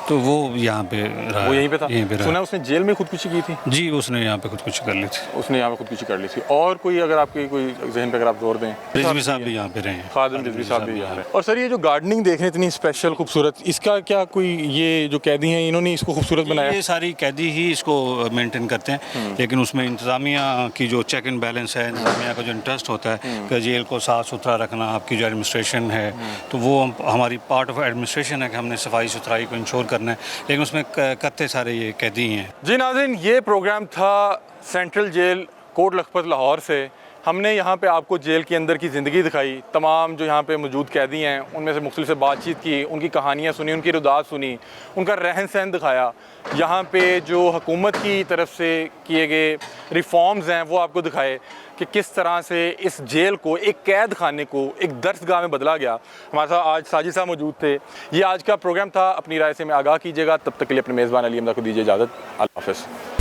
तो वो यहाँ पे रहा। वो यहीं पे था? यहीं पे रहा। सुना उसने जेल में खुदकुशी की थी? जी, उसने यहाँ पे खुदकुशी कर ली थी। उसने यहाँ पे खुदकुशी कर ली थी। और कोई अगर आपके कोई जहन पे अगर आप जोर दें? रिजवी साहब भी यहाँ पे रहे हैं। खादिम रिजवी साहब भी यहाँ रहे। और सर ये जो गार्डनिंग देख रहे हैं इतनी स्पेशल खूबसूरत, इसका क्या कोई ये जो कैदी हैं इन्होंने इसको खूबसूरत बनाया? ये सारी कैदी ही इसको मेंटेन करते हैं, लेकिन उसमें इंतज़ामिया की जो चेक एंड बैलेंस है, इंतज़ामिया का जो इंटरेस्ट होता है कि जेल को साफ़ सुथरा रखना, आपकी जो एडमिनिस्ट्रेशन है, तो वो हमारी पार्ट ऑफ एडमिनिस्ट्रेशन है कि हमने सफाई सुथराई को इंश्योर करना है, लेकिन उसमें करते सारे ये कैदी हैं। जी नाज़रीन, ये प्रोग्राम था सेंट्रल जेल कोट लखपत लाहौर से। हमने यहाँ पे आपको जेल के अंदर की ज़िंदगी दिखाई, तमाम जो यहाँ पे मौजूद कैदी हैं उनमें से मुख्तलिफ से बातचीत की, उनकी कहानियाँ सुनी, उनकी रुदात सुनी, उनका रहन सहन दिखाया। यहाँ पे जो हुकूमत की तरफ से किए गए रिफॉर्म्स हैं वो आपको दिखाए कि किस तरह से इस जेल को, एक कैद खाने को एक दर्सगाह में बदला गया। हमारे साथ आज साजिद साहब मौजूद थे। ये आज का प्रोग्राम था। अपनी राय से में आगाह कीजिएगा। तब तक के लिए अपने मेज़बान अली हमदा को दीजिए इजाज़त। अल्लाह हाफ़िज़।